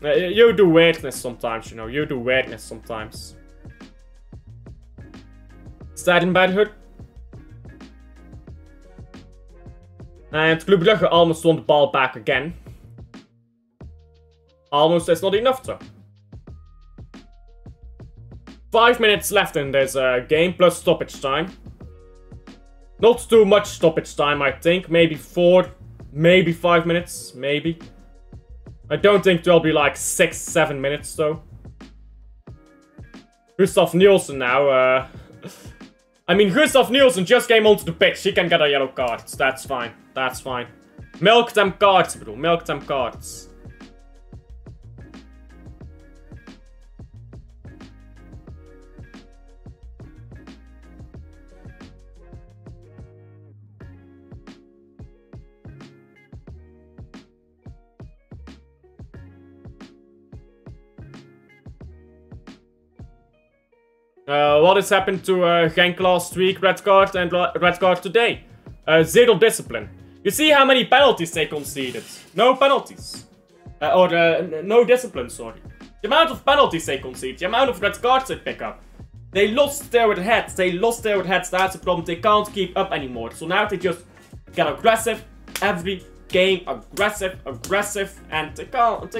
You do weirdness sometimes, you know. You do weirdness sometimes. Sterrenberg. And Club Brugge almost won the ball back again. Almost is not enough though. 5 minutes left in this game, plus stoppage time. Not too much stoppage time, I think. Maybe 4, maybe 5 minutes, maybe. I don't think there'll be like 6, 7 minutes though. Gustav Nielsen now. I mean, Gustav Nielsen just came onto the pitch. He can get a yellow card. That's fine. That's fine. Milk them cards, bro. Milk them cards. What has happened to Genk last week? Red card and red card today. Zero discipline. You see how many penalties they conceded? No penalties. No discipline, sorry. The amount of penalties they concede, the amount of red cards they pick up. They lost their heads. They lost their heads. That's the problem. They can't keep up anymore. So now they just get aggressive every game. Aggressive, and they can't.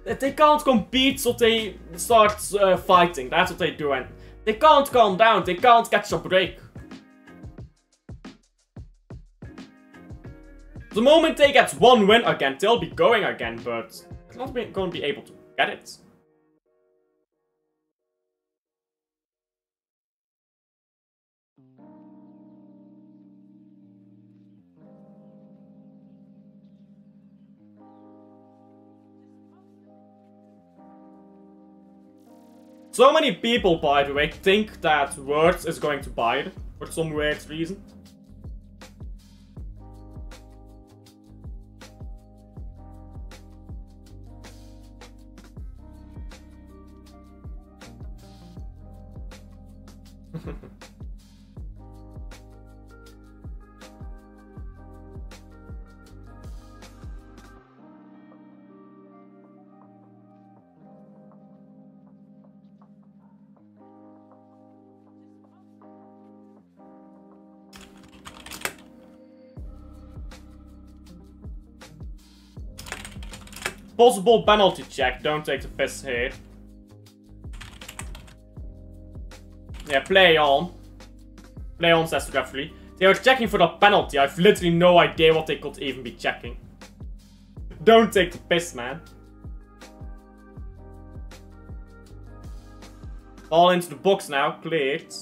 They can't compete, so they start fighting. That's what they do, and they can't calm down. They can't catch a break. The moment they get one win again, they'll be going again, but they're not going to be able to get it. So many people, by the way, think that Words is going to buy it for some weird reason. Possible penalty check. Don't take the piss here. Yeah, play on. Play on, says the referee. They are checking for the penalty. I've literally no idea what they could even be checking. Don't take the piss, man. Ball into the box now. Cleared.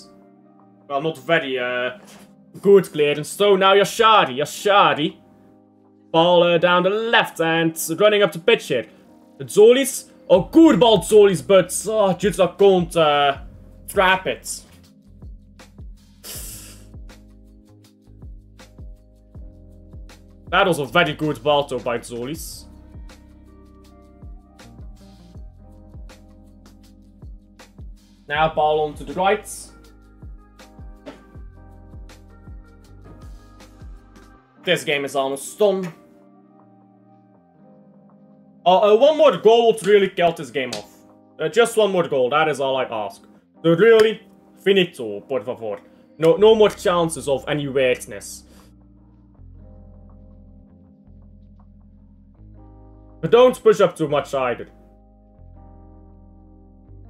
Well, not very good clearance. So now Yashari. Ball down the left and running up the pitch here. The Zolis. Oh, good ball, Zolis, but Jutsa can't trap it. That was a very good ball though by Zolis. Now ball on to the right. This game is almost done. One more goal would really kill this game off. Just one more goal, that is all I ask. So really, finito, por favor. No more chances of any weirdness. But don't push up too much either.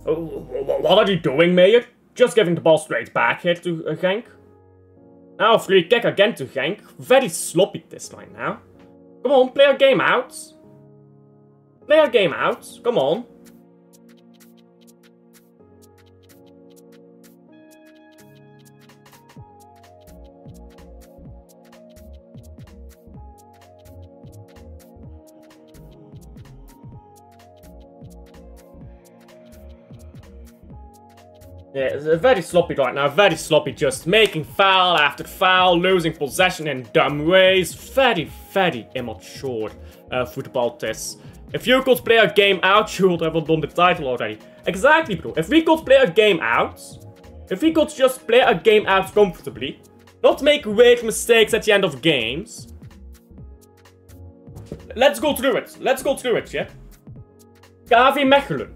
What are you doing, Mayor? Just giving the ball straight back here to Genk. Now free kick again to Genk. Very sloppy this right now. Come on, play a game out. Play a game out. Come on. Yeah, it's very sloppy right now, very sloppy, just making foul after foul, losing possession in dumb ways. Very, very immature football this. If you could play a game out, you would have done the title already. Exactly, bro. If we could play a game out, if we could just play a game out comfortably, not make weird mistakes at the end of games. Let's go through it. Let's go through it, yeah? KV Mechelen.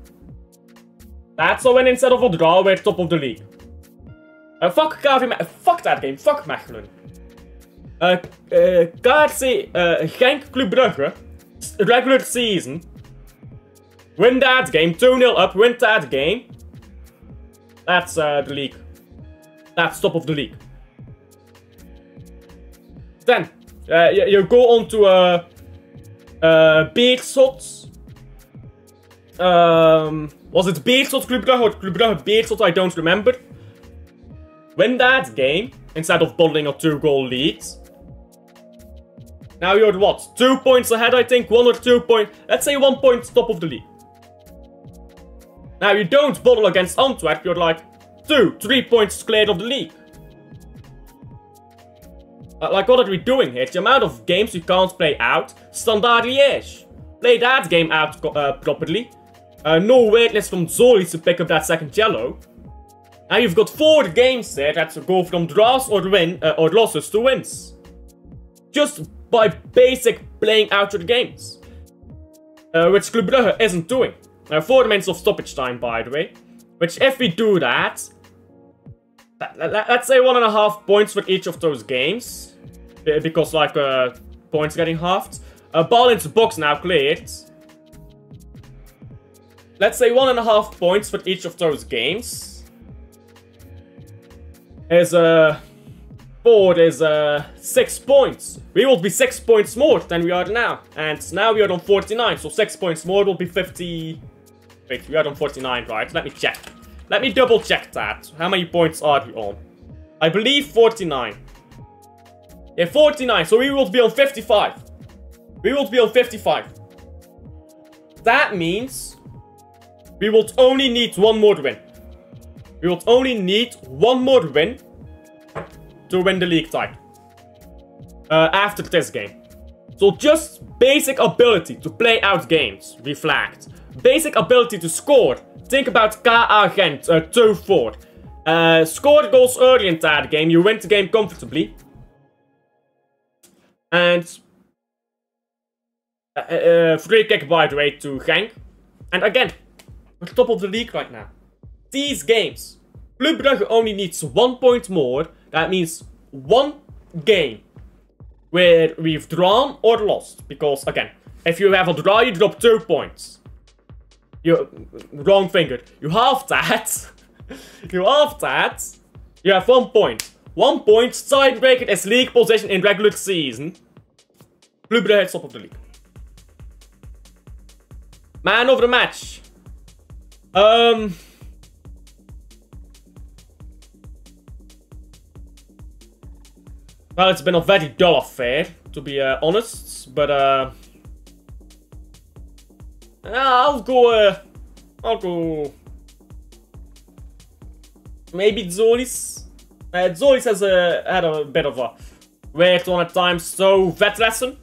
That's a win instead of a draw, we're top of the league. Fuck fuck that game, fuck Mechelen. KRC, Genk Club Brugge, regular season. Win that game, 2-0 up, win that game. That's the league. That's top of the league. Then, you go on to Beerschot. Was it Beerschot Club Brugge or Club Brugge Beerschot? I don't remember. Win that game instead of bottling a 2-goal lead. Now you're what? 2 points ahead, I think. 1 or 2 points. Let's say 1 point top of the league. Now you don't bottle against Antwerp. You're like 2-3 points clear of the league. Like what are we doing here? The amount of games you can't play out. Standard Liège. Play that game out properly. No weirdness from Zoli to pick up that second yellow. Now you've got 4 games there that go from draws or losses to wins. Just by basic playing out your games. Which Club Brugge isn't doing. 4 minutes of stoppage time, by the way. Which if we do that, let's say 1.5 points for each of those games. Because like points getting halved. Ball into box now cleared. Let's say 1.5 points for each of those games. Is 4 is 6 points. We will be 6 points more than we are now. And now we are on 49, so 6 points more will be 50. Wait, we are on 49, right? Let me check. Let me double check that. How many points are we on? I believe 49. Yeah, 49, so we will be on 55. We will be on 55. That means we will only need 1 more win. We will only need 1 more win to win the league title. After this game. So just basic ability to play out games. We flagged. Basic ability to score. Think about KA Gent 2-4. Score goals early in that game. You win the game comfortably. And free kick by the way to Genk. And again, we're top of the league right now. These games, Club Brugge only needs 1 point more. That means 1 game where we've drawn or lost. Because, again, if you have a draw, you drop 2 points. Wrong finger. You halve that. You halve that. You have 1 point. 1 point. Tiebreaker is league position in regular season. Club Brugge top of the league. Man of the match. Well, it's been a very dull affair, to be honest, but I'll go maybe Zolis. Zolis has had a bit of a weird one at times, so Vetlesson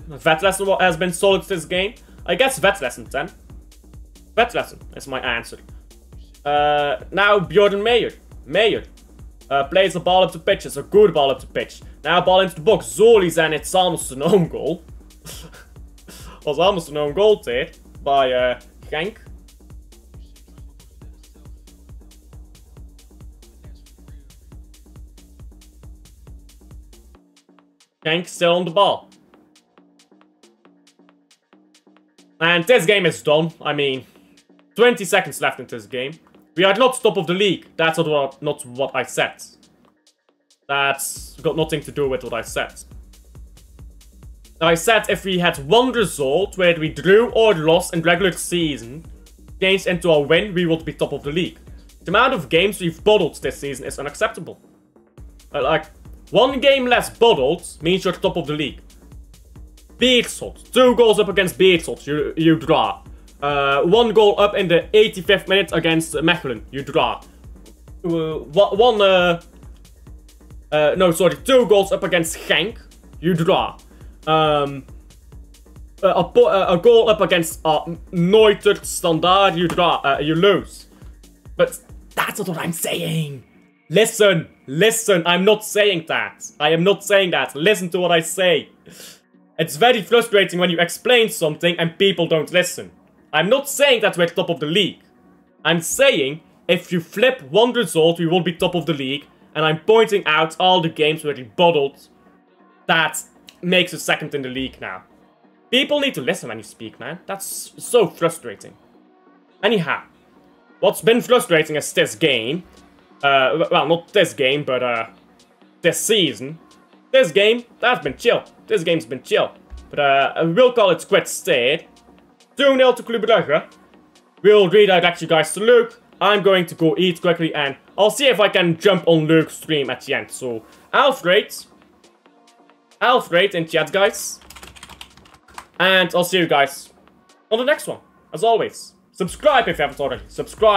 has been solid this game. I guess Vetlesson 10. Vetlesson is my answer. Now Bjorn Meyer. Plays the ball up the pitch. It's a good ball up the pitch. Now ball into the box. Zolis, and it's almost an own goal. Was almost an own goal there by Genk. Genk still on the ball. And this game is done. I mean, 20 seconds left in this game. We are not top of the league. That's not what I said. That's got nothing to do with what I said. I said if we had one result where we drew or lost in regular season, changed into a win, we would be top of the league. The amount of games we've bottled this season is unacceptable. Like, 1 game less bottled means you're top of the league. Beerschot. 2 goals up against Beerschot, you draw. 1 goal up in the 85th minute against Mechelen, you draw. 2 goals up against Genk, you draw. A goal up against Neutert Standard, you draw, you lose. But that's not what I'm saying. Listen, I'm not saying that. I am not saying that. Listen to what I say. It's very frustrating when you explain something and people don't listen. I'm not saying that we're top of the league. I'm saying if you flip one result, we will be top of the league. And I'm pointing out all the games where we bottled. That makes us second in the league now. People need to listen when you speak, man. That's so frustrating. Anyhow, what's been frustrating is this game. Well, not this game, but this season. This game, that's been chill. This game's been chill. But we'll call it quits there. 2-0 to Club Brugge. We'll redirect you guys to Luke. I'm going to go eat quickly and I'll see if I can jump on Luke's stream at the end. So, Alfred in chat, guys. And I'll see you guys on the next one. As always, subscribe if you haven't already. Subscribe.